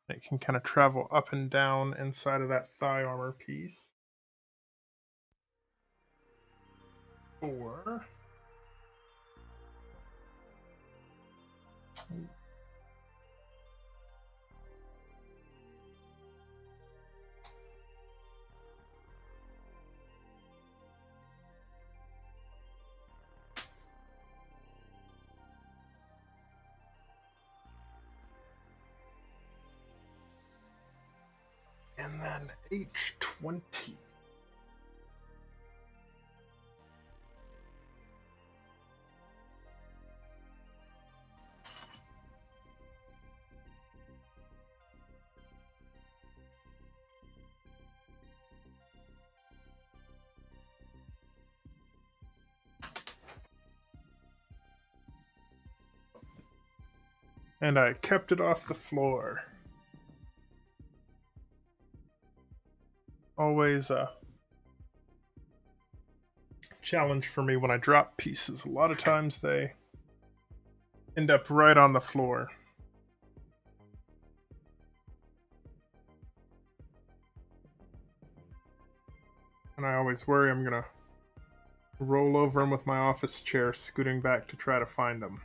It can kind of travel up and down inside of that thigh armor piece. 4. And then H20. And I kept it off the floor. Always a challenge for me when I drop pieces. A lot of times they end up right on the floor. And I always worry I'm gonna roll over them with my office chair, scooting back to try to find them.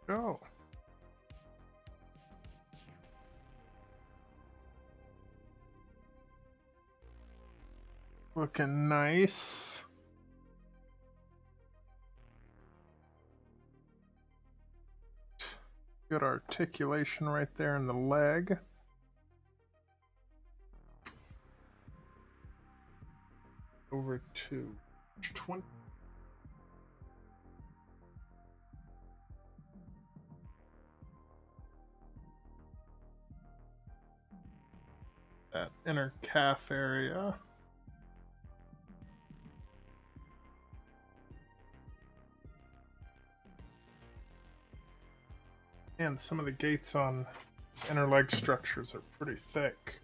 Go. Looking nice. Good articulation right there in the leg. Over to 20. That inner calf area. And some of the gates on inner leg structures are pretty thick.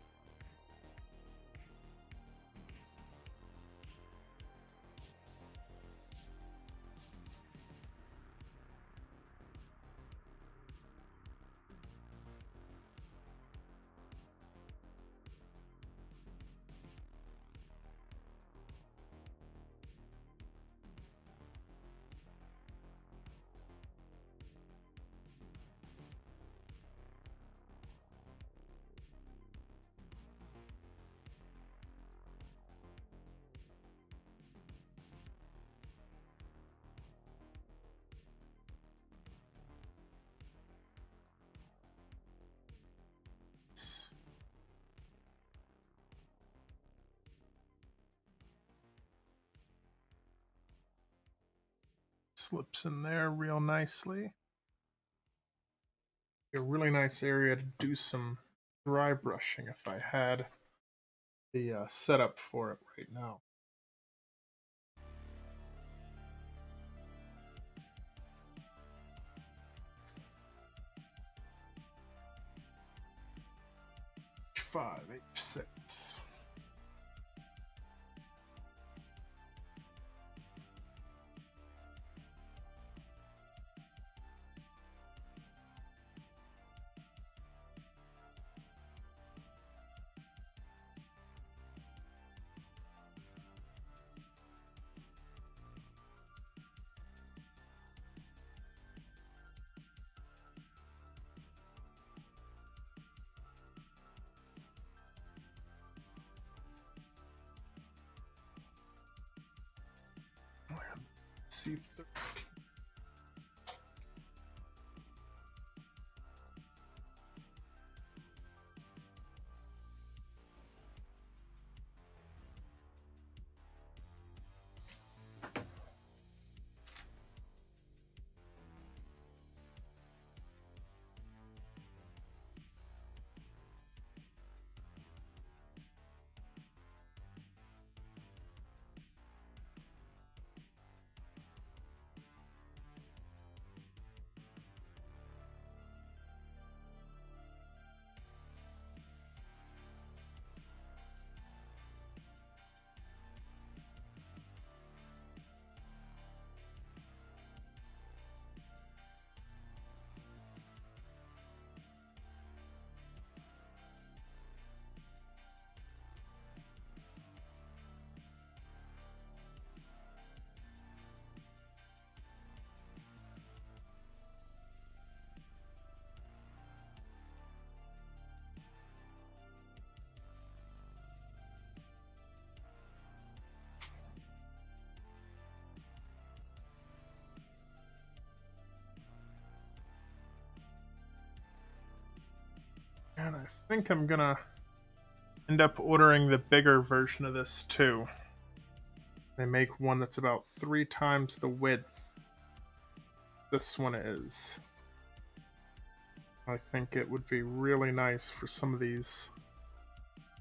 Slips in there real nicely. A really nice area to do some dry brushing if I had the setup for it right now. H5, H6. C13. And I think I'm gonna end up ordering the bigger version of this too. They make one that's about 3 times the width this one is. I think it would be really nice for some of these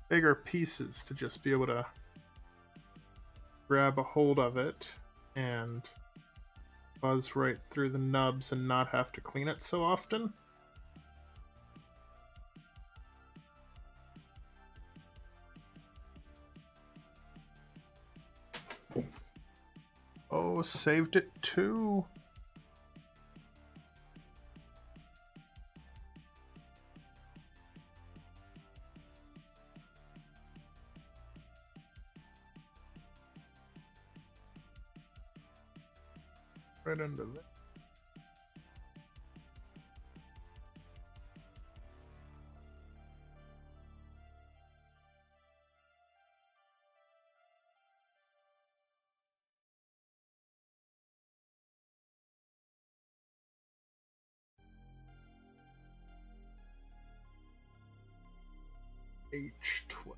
bigger pieces to just be able to grab a hold of it and buzz right through the nubs and not have to clean it so often. Oh, saved it too. Right under there. H12.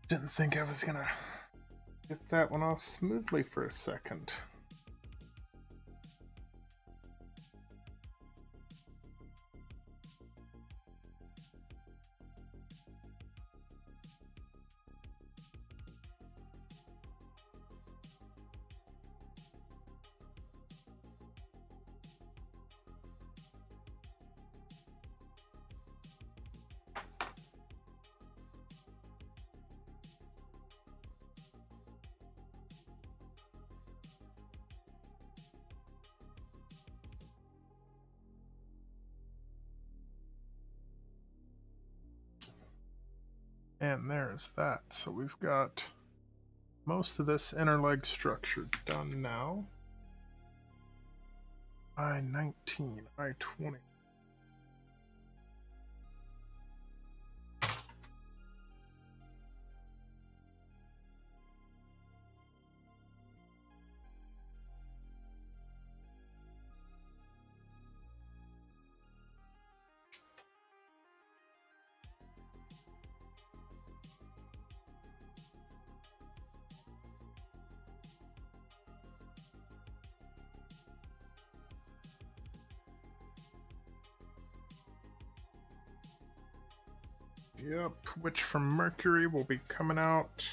Didn't think I was gonna get that one off smoothly for a second. And there's that. So we've got most of this inner leg structure done now. I-19, I-20. Yep, which from Mercury will be coming out.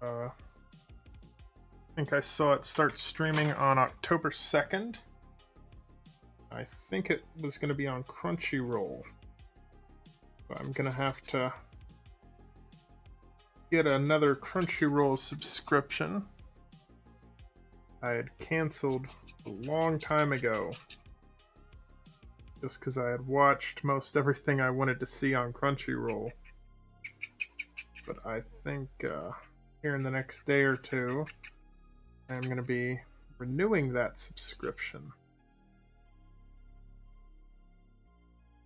I think I saw it start streaming on October 2nd. I think it was going to be on Crunchyroll. But I'm going to have to get another Crunchyroll subscription. I had canceled a long time ago. Just because I had watched most everything I wanted to see on Crunchyroll. But I think here in the next day or two, I'm going to be renewing that subscription.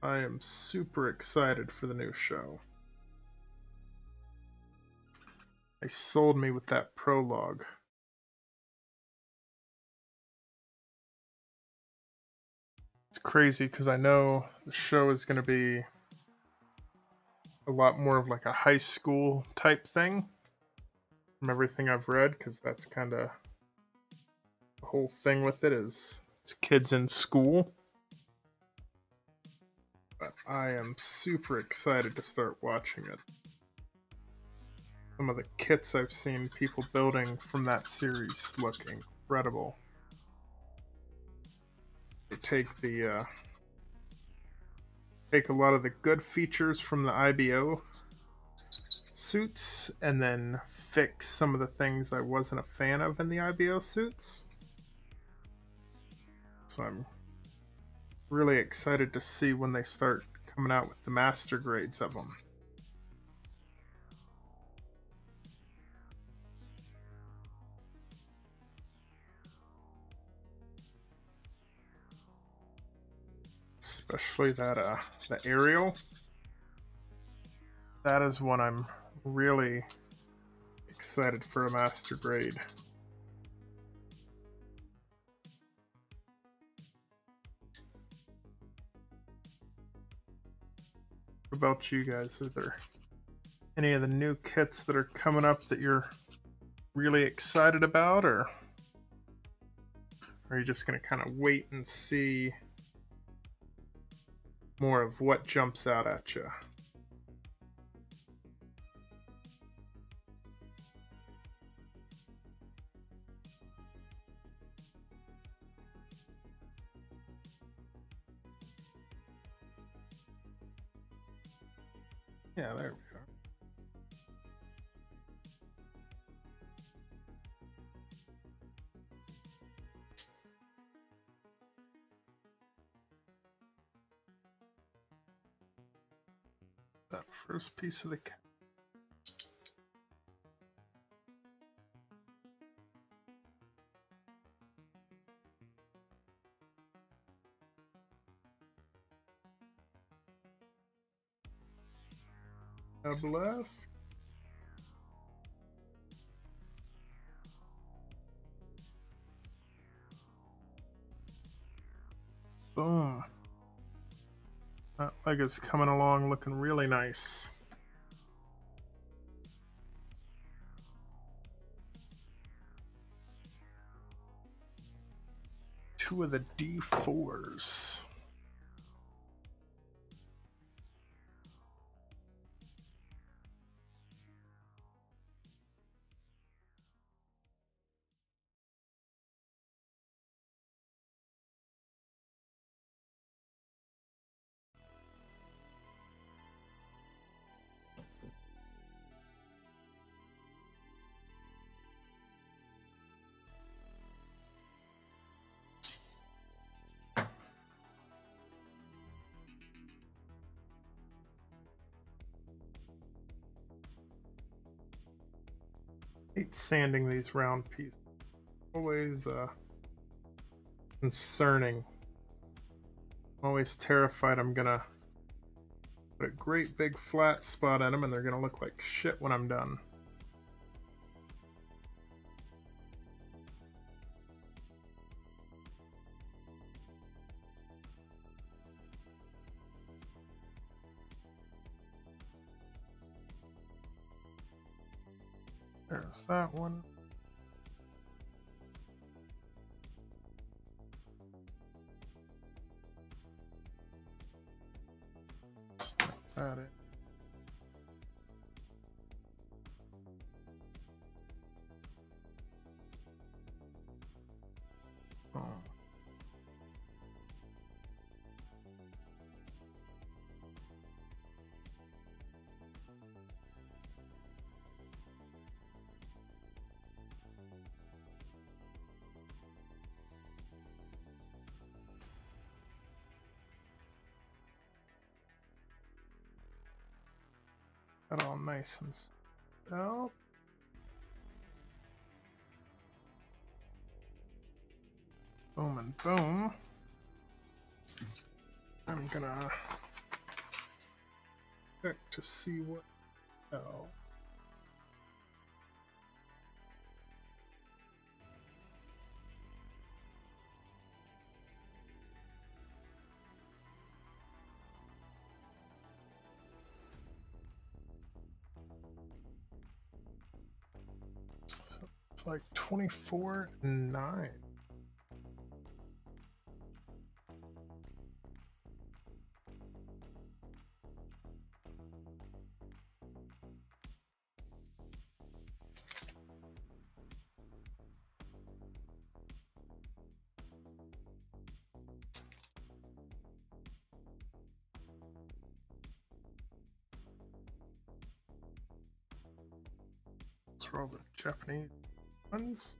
I am super excited for the new show. They sold me with that prologue. It's crazy because I know the show is going to be a lot more of like a high school type thing from everything I've read, because that's kind of the whole thing with it is it's kids in school. But I am super excited to start watching it. Some of the kits I've seen people building from that series look incredible. They take the take a lot of the good features from the IBO suits and then fix some of the things I wasn't a fan of in the IBO suits. So I'm really excited to see when they start coming out with the master grades of them. especially that the aerial. That is one I'm really excited for a master grade. What about you guys? Are there any of the new kits that are coming up that you're really excited about, or are you just going to kind of wait and see more of what jumps out at you? Yeah, there we go. That first piece of the cap. Tab left. Boom. That leg is coming along looking really nice. Two of the D4s. I hate sanding these round pieces. Always concerning. I'm always terrified I'm gonna put a great big flat spot on them and they're gonna look like shit when I'm done. There's that one. Snap that in. Oh. That all nice and out. Boom and boom. I'm gonna check to see what. Oh. It's like 24 and 9. Let's roll the Japanese ones.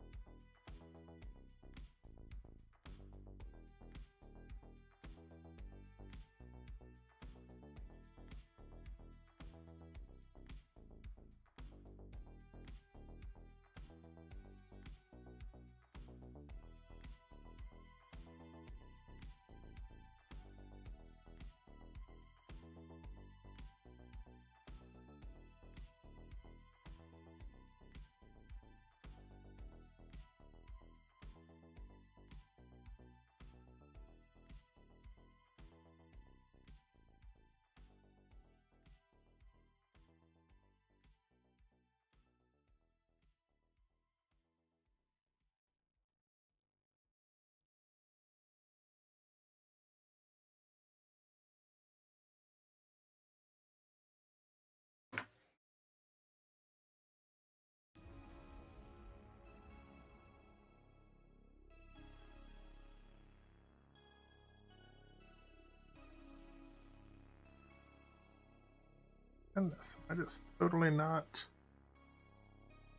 Goodness, I just totally not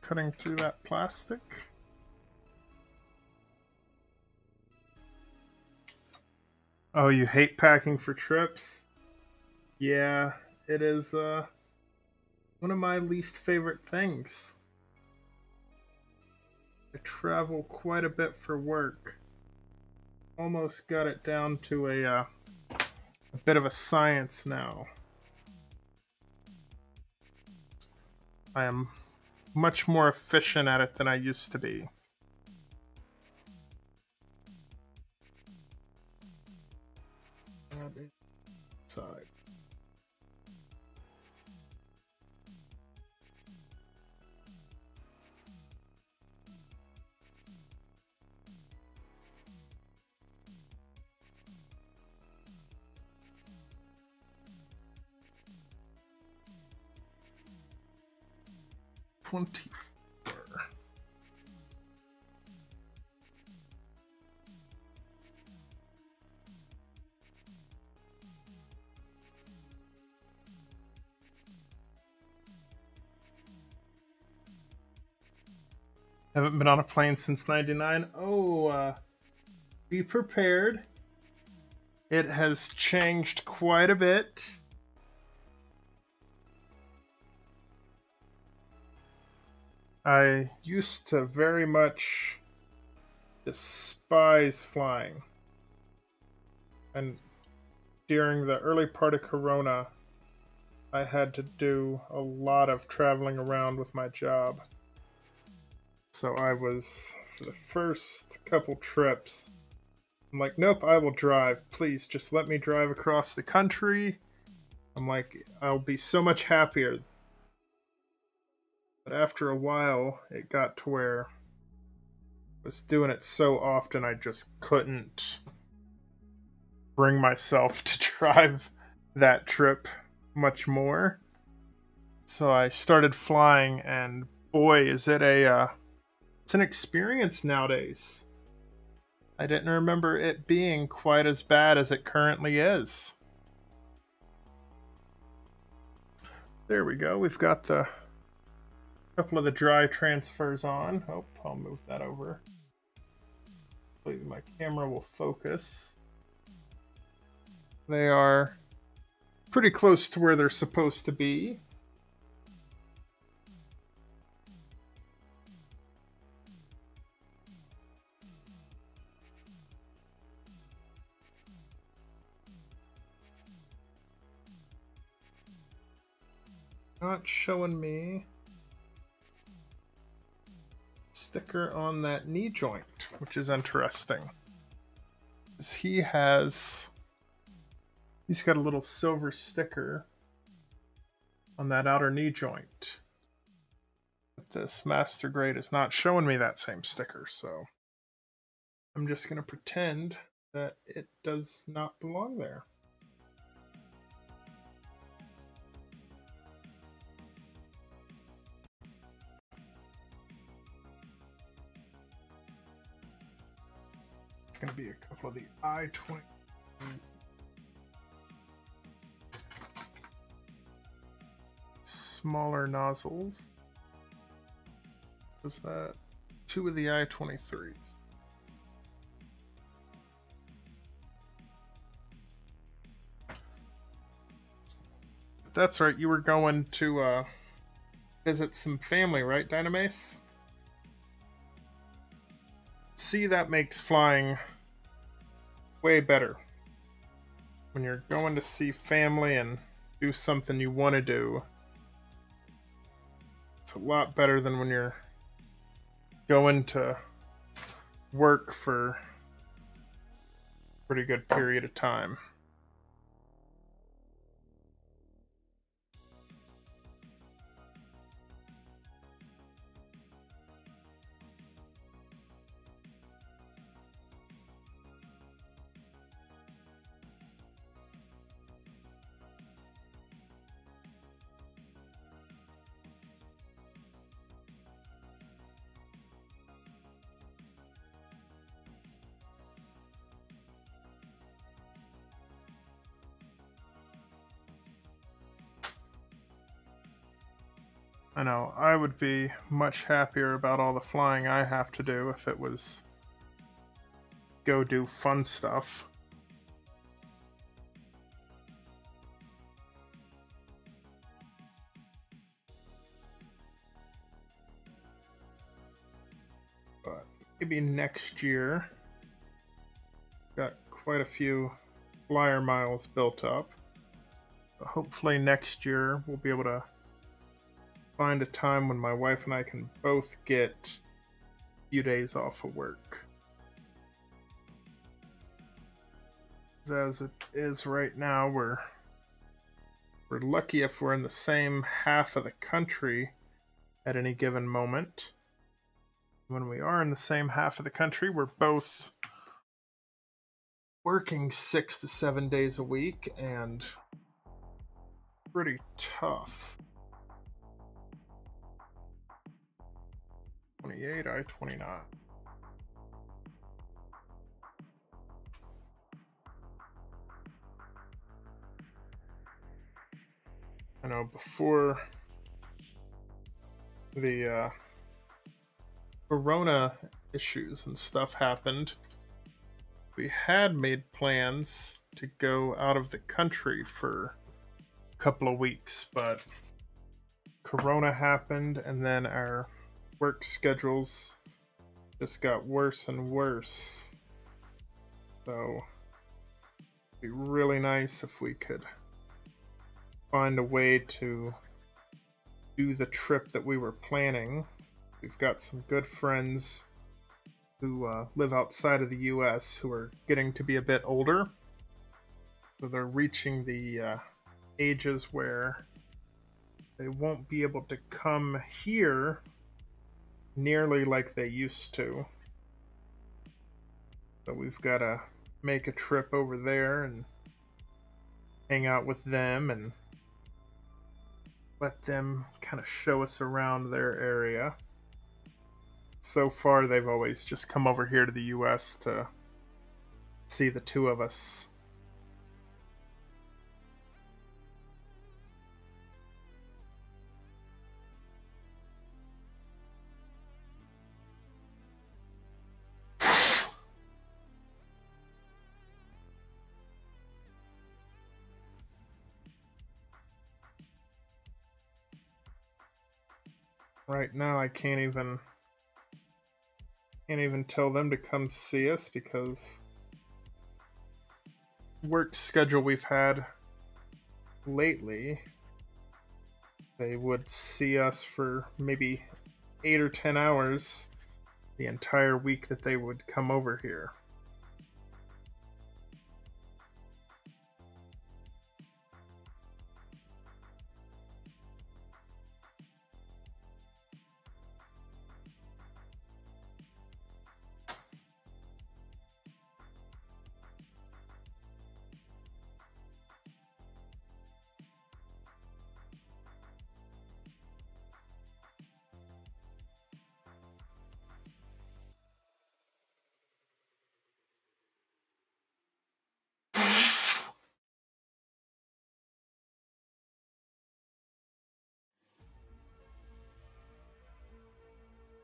cutting through that plastic. Oh, you hate packing for trips? Yeah, it is one of my least favorite things. I travel quite a bit for work. Almost got it down to a bit of a science now. I am much more efficient at it than I used to be. Side. Haven't been on a plane since '99. Oh, be prepared. It has changed quite a bit. I used to very much despise flying. And during the early part of Corona, I had to do a lot of traveling around with my job. So I was, for the first couple trips, I'm like, nope, I will drive. Please, just let me drive across the country. I'm like, I'll be so much happier. But after a while, it got to where I was doing it so often I just couldn't bring myself to drive that trip much more. So I started flying, and boy, is it it's an experience nowadays. I didn't remember it being quite as bad as it currently is. There we go. We've got the couple of the dry transfers on. Oh, I'll move that over. Hopefully my camera will focus. They are pretty close to where they're supposed to be. Not showing me sticker on that knee joint, which is interesting. He's got a little silver sticker on that outer knee joint. But this master grade is not showing me that same sticker, so I'm just going to pretend that it does not belong there. It's going to be a couple of the I-20 smaller nozzles. Was that 2 of the I-23s? That's right, you were going to visit some family, right, Dynamace? See, that makes flying way better. When you're going to see family and do something you want to do, it's a lot better than when you're going to work for a pretty good period of time. I know, I would be much happier about all the flying I have to do if it was go do fun stuff. But maybe next year. Got quite a few flyer miles built up. But hopefully next year we'll be able to find a time when my wife and I can both get a few days off of work. As it is right now, we're lucky if we're in the same half of the country at any given moment. When we are in the same half of the country, we're both working 6 to 7 days a week and pretty tough. 28, I-29. I know before the Corona issues and stuff happened, we had made plans to go out of the country for a couple of weeks, but Corona happened and then our work schedules just got worse and worse. So it'd be really nice if we could find a way to do the trip that we were planning. We've got some good friends who live outside of the US who are getting to be a bit older. So they're reaching the ages where they won't be able to come here nearly like they used to. So we've got to make a trip over there and hang out with them and let them kind of show us around their area. So far, they've always just come over here to the US to see the two of us. Right now, I can't even tell them to come see us because work schedule we've had lately, they would see us for maybe 8 or 10 hours the entire week that they would come over here.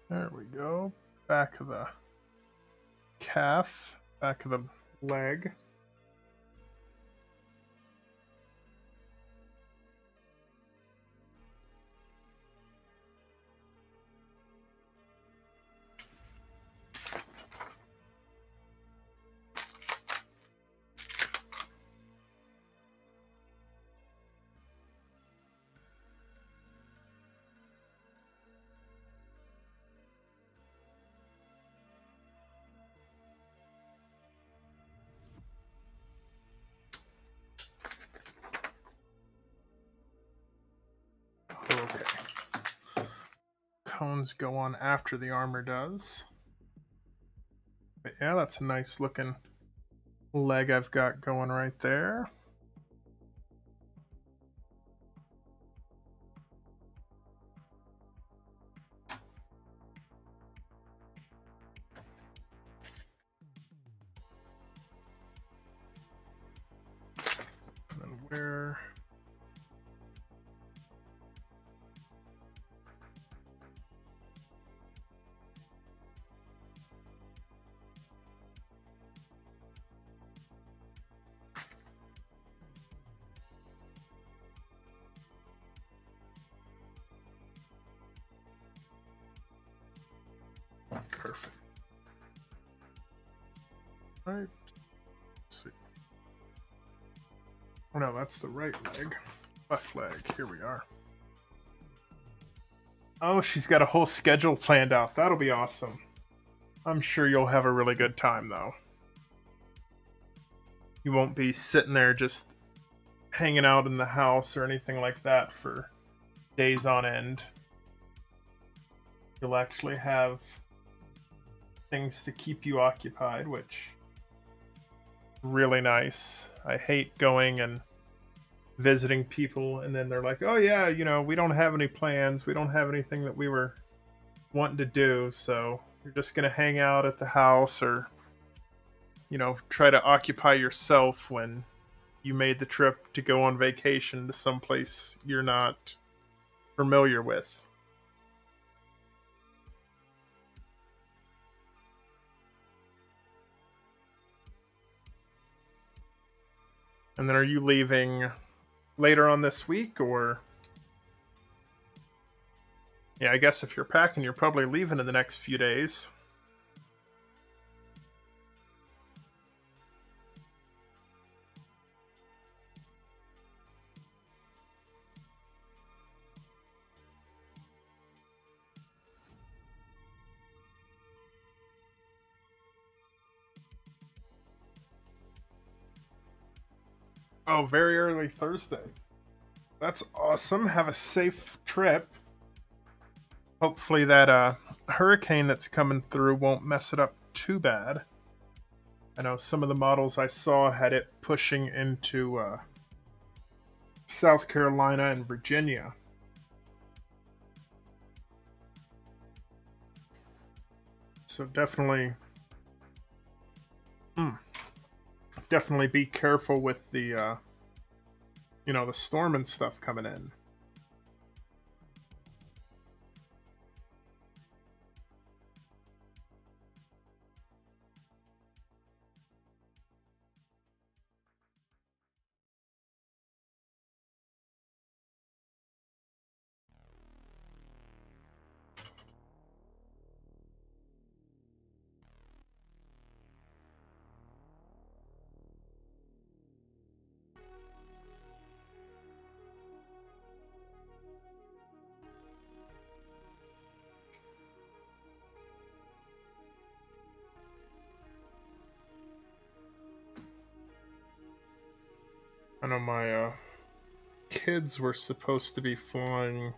There we go. Back of the calf, back of the leg. Okay. Cones go on after the armor does. But yeah, that's a nice looking leg I've got going right there. And then Right. Let's see. Oh no, that's the right leg. Left leg. Here we are. Oh, she's got a whole schedule planned out. That'll be awesome. I'm sure you'll have a really good time, though. You won't be sitting there just hanging out in the house or anything like that for days on end. You'll actually have things to keep you occupied, which is really nice. I hate going and visiting people and then they're like, oh yeah, we don't have any plans. We don't have anything that we were wanting to do, so you're just going to hang out at the house or, try to occupy yourself when you made the trip to go on vacation to someplace you're not familiar with. And then are you leaving later on this week, or... Yeah, I guess if you're packing, you're probably leaving in the next few days. Oh, very early Thursday. That's awesome. Have a safe trip. Hopefully that hurricane that's coming through won't mess it up too bad. I know some of the models I saw had it pushing into South Carolina and Virginia. So definitely be careful with the the storm and stuff coming in. I know my kids were supposed to be flying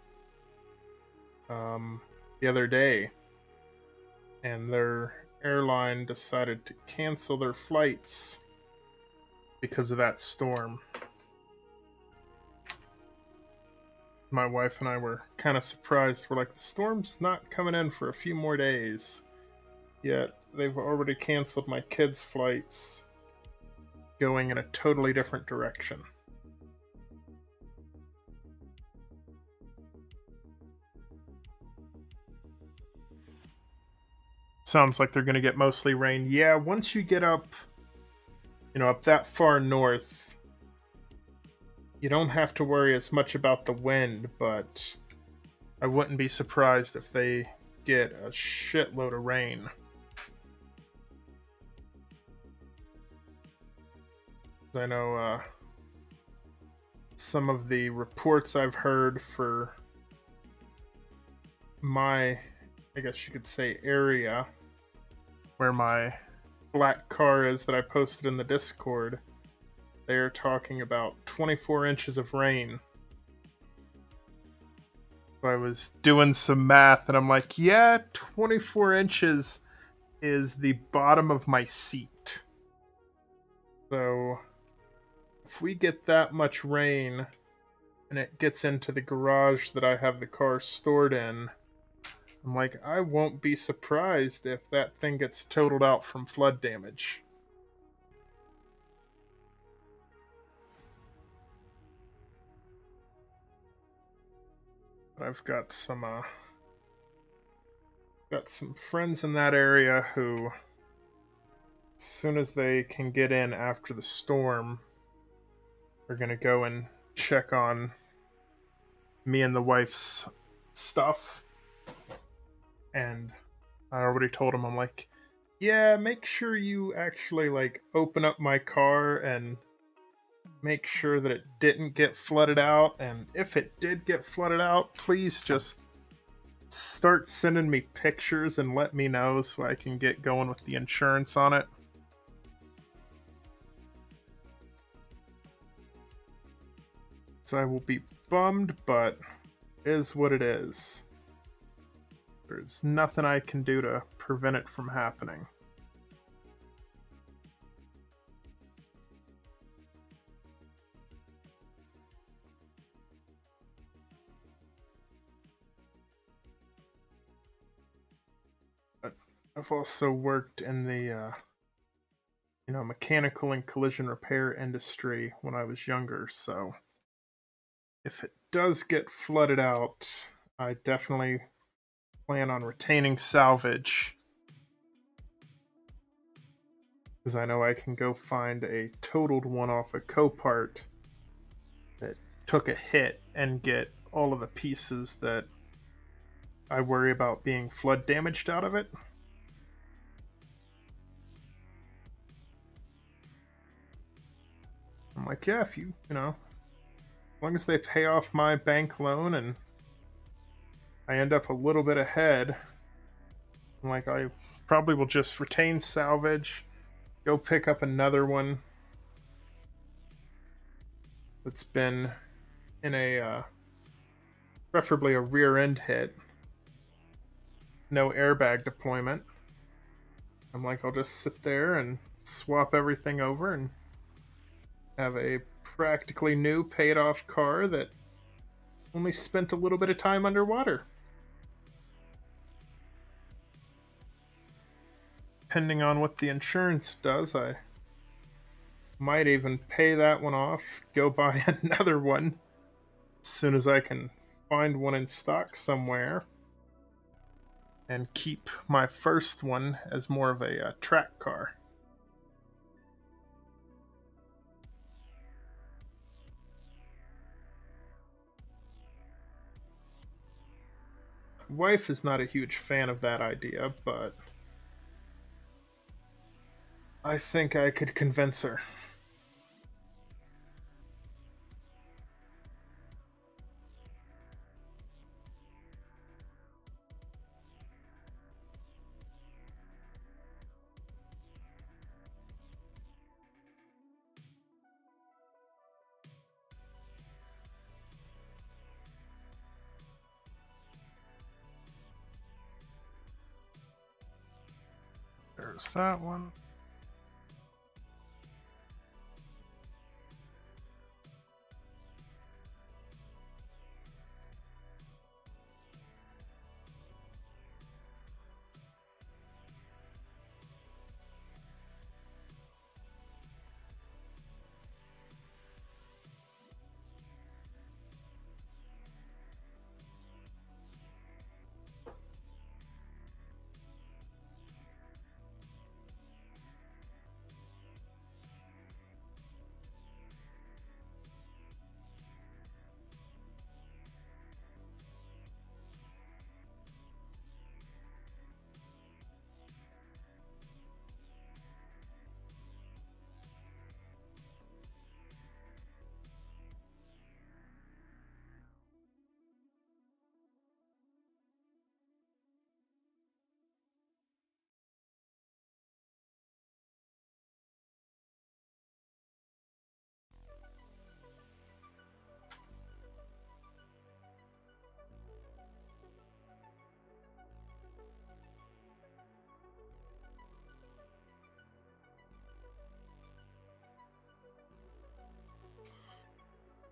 the other day, and their airline decided to cancel their flights because of that storm. My wife and I were kind of surprised. We're like, the storm's not coming in for a few more days, yet they've already canceled my kids' flights going in a totally different direction. Sounds like they're going to get mostly rain. Yeah, once you get up, up that far north, you don't have to worry as much about the wind, but I wouldn't be surprised if they get a shitload of rain. I know some of the reports I've heard for my, I guess you could say, area where my black car is that I posted in the Discord, they're talking about 24 inches of rain. So I was doing some math and I'm like, yeah, 24 inches is the bottom of my seat. So if we get that much rain and it gets into the garage that I have the car stored in, I'm like, I won't be surprised if that thing gets totaled out from flood damage. I've got some friends in that area who, as soon as they can get in after the storm, are gonna go and check on me and the wife's stuff. And I already told them, I'm like, Yeah, make sure you actually like open up my car and make sure that it didn't get flooded out. And if it did get flooded out, please just start sending me pictures and let me know so I can get going with the insurance on it. So I will be bummed, but it is what it is. There's nothing I can do to prevent it from happening. But I've also worked in the mechanical and collision repair industry when I was younger, so if it does get flooded out, I definitely plan on retaining salvage, because I know I can go find a totaled one off a Copart that took a hit and get all of the pieces that I worry about being flood damaged out of it. I'm like, yeah, if as long as they pay off my bank loan and I end up a little bit ahead, I'm like, I probably will just retain salvage, go pick up another one that's been in preferably a rear end hit, no airbag deployment. I'm like, I'll just sit there and swap everything over and have a practically new paid off car that only spent a little bit of time underwater. Depending on what the insurance does, I might even pay that one off, go buy another one as soon as I can find one in stock somewhere, and keep my first one as more of a track car. My wife is not a huge fan of that idea, but I think I could convince her. There's that one.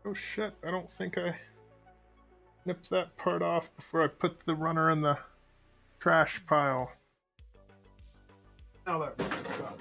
Oh shit, I don't think I nipped that part off before I put the runner in the trash pile. Now that part is done.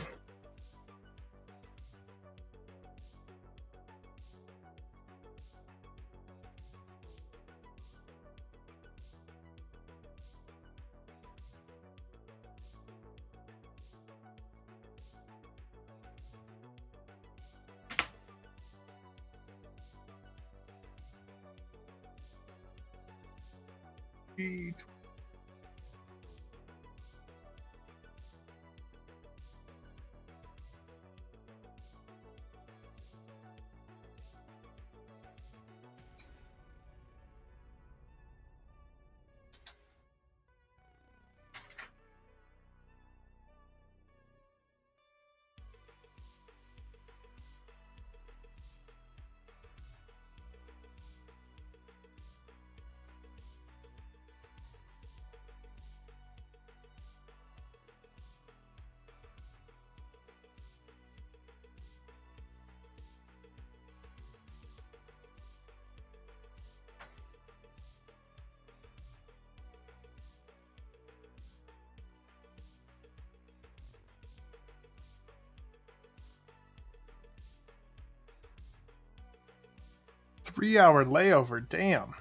3-hour layover, damn.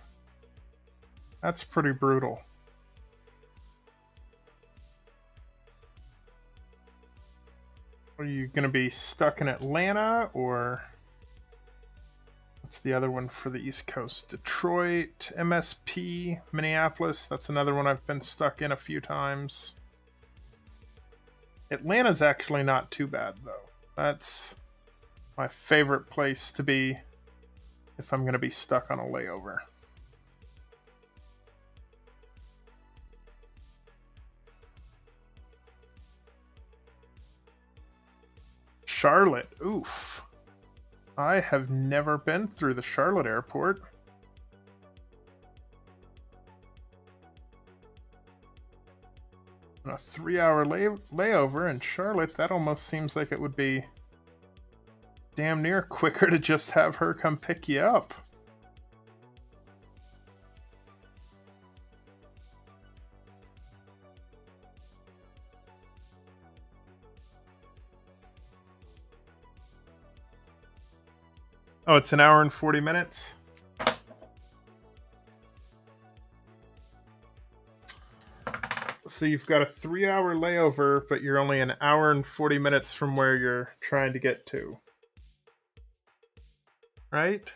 That's pretty brutal. Are you going to be stuck in Atlanta, or what's the other one for the East Coast? Detroit, MSP, Minneapolis. That's another one I've been stuck in a few times. Atlanta's actually not too bad, though. That's my favorite place to be if I'm going to be stuck on a layover. Charlotte, oof. I have never been through the Charlotte airport. A 3-hour layover in Charlotte, that almost seems like it would be damn near quicker to just have her come pick you up. Oh, it's an hour and 40 minutes? So you've got a 3-hour layover, but you're only an hour and 40 minutes from where you're trying to get to. Right?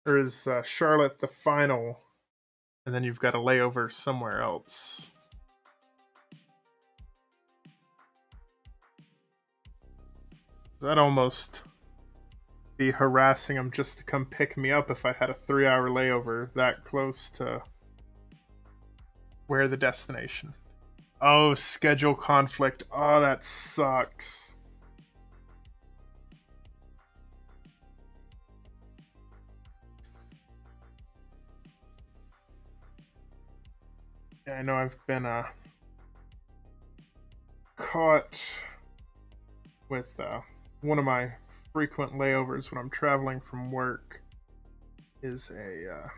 Or is Charlotte the final, and then you've got a layover somewhere else? That'd almost be harassing them just to come pick me up if I had a 3-hour layover that close to where the destination. Oh, schedule conflict. Oh, that sucks. Yeah, I know I've been caught with one of my frequent layovers when I'm traveling from work is a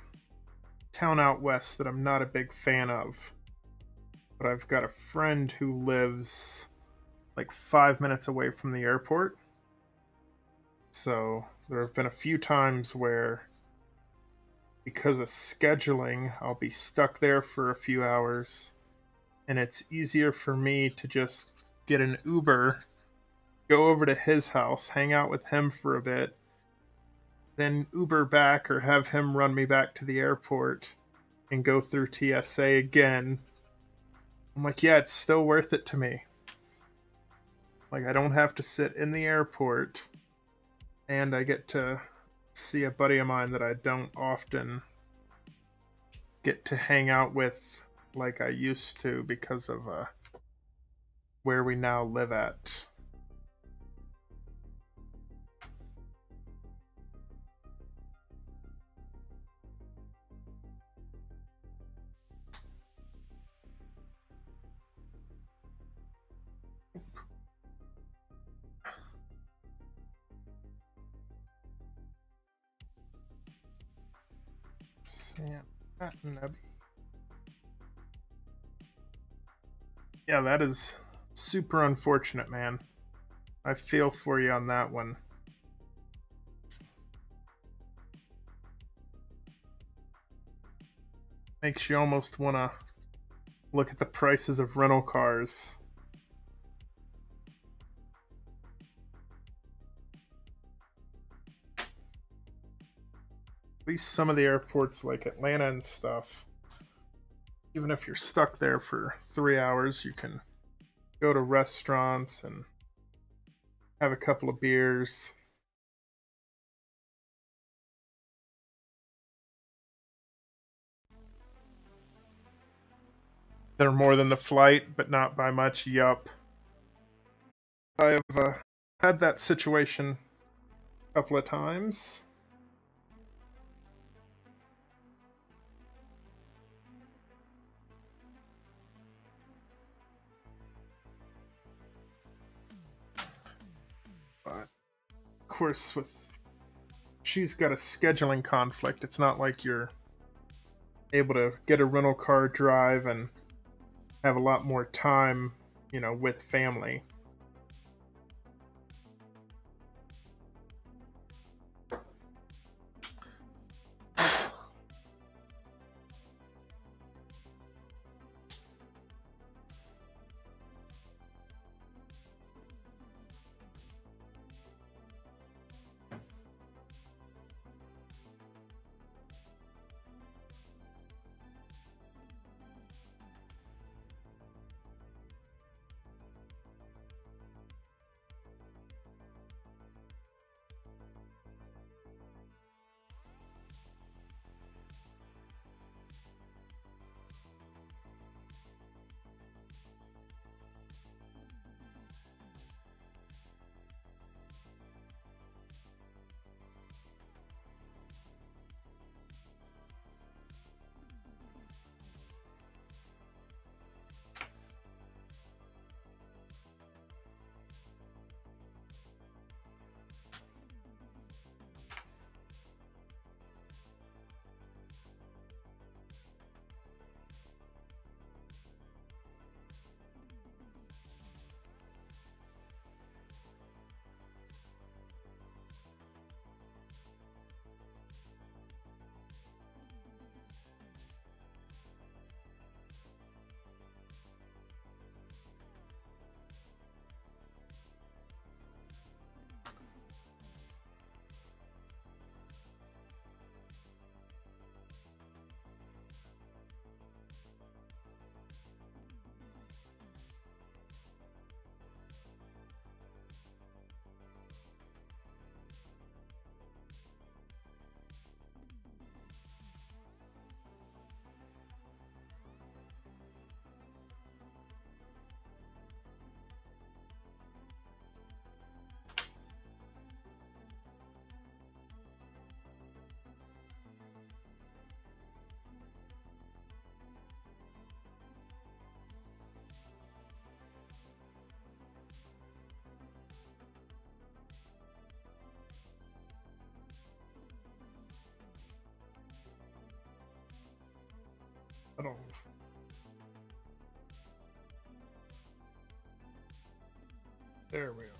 town out west that I'm not a big fan of. But I've got a friend who lives like 5 minutes away from the airport. So there have been a few times where, because of scheduling, I'll be stuck there for a few hours, and it's easier for me to just get an Uber, go over to his house, hang out with him for a bit, then Uber back or have him run me back to the airport and go through TSA again. I'm like, yeah, it's still worth it to me. Like, I don't have to sit in the airport, and I get to see a buddy of mine that I don't often get to hang out with like I used to because of where we now live at. Yeah, that is super unfortunate, man. I feel for you on that one. Makes you almost want to look at the prices of rental cars. At least some of the airports like Atlanta and stuff, even if you're stuck there for 3 hours, you can go to restaurants and have a couple of beers. They're more than the flight, but not by much. Yup. I've had that situation a couple of times. But, of course, she's got a scheduling conflict. It's not like you're able to get a rental car drive and have a lot more time, with family. I don't. There we go.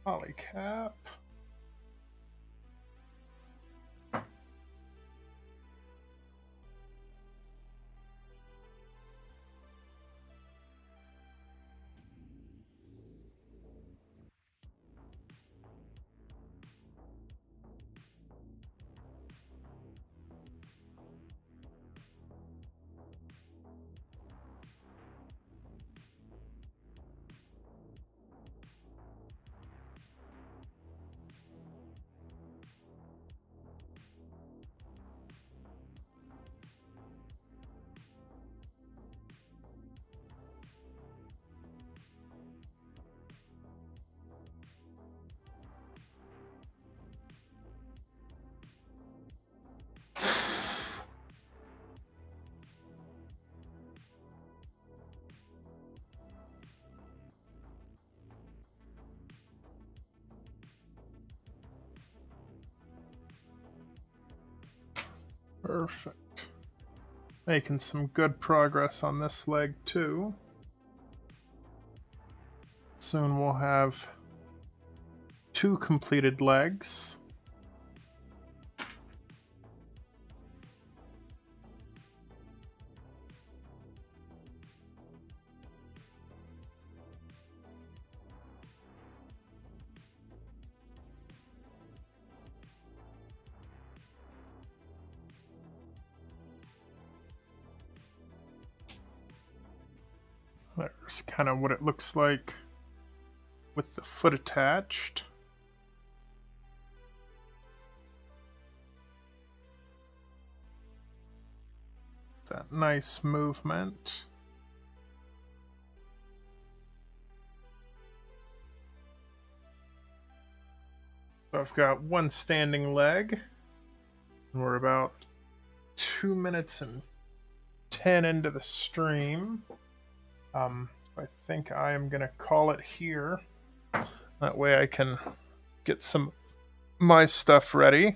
Polycap. Perfect. Making some good progress on this leg too. Soon we'll have 2 completed legs. There's kind of what it looks like with the foot attached. That nice movement. So I've got 1 standing leg, and we're about 2 minutes and 10 into the stream. I think I am going to call it here. That way I can get some my stuff ready.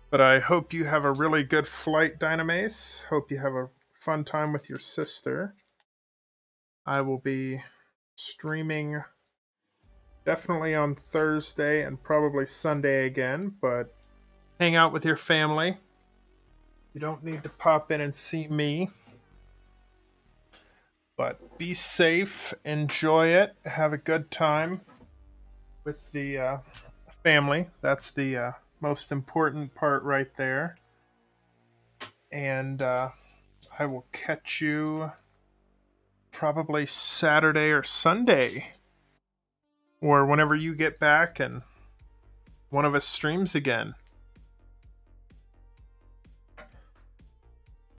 But I hope you have a really good flight, Dynamace. Hope you have a fun time with your sister. I will be streaming definitely on Thursday and probably Sunday again, but hang out with your family. You don't need to pop in and see me. But be safe, enjoy it, have a good time with the family. That's the most important part right there. And I will catch you probably Saturday or Sunday, or whenever you get back and one of us streams again.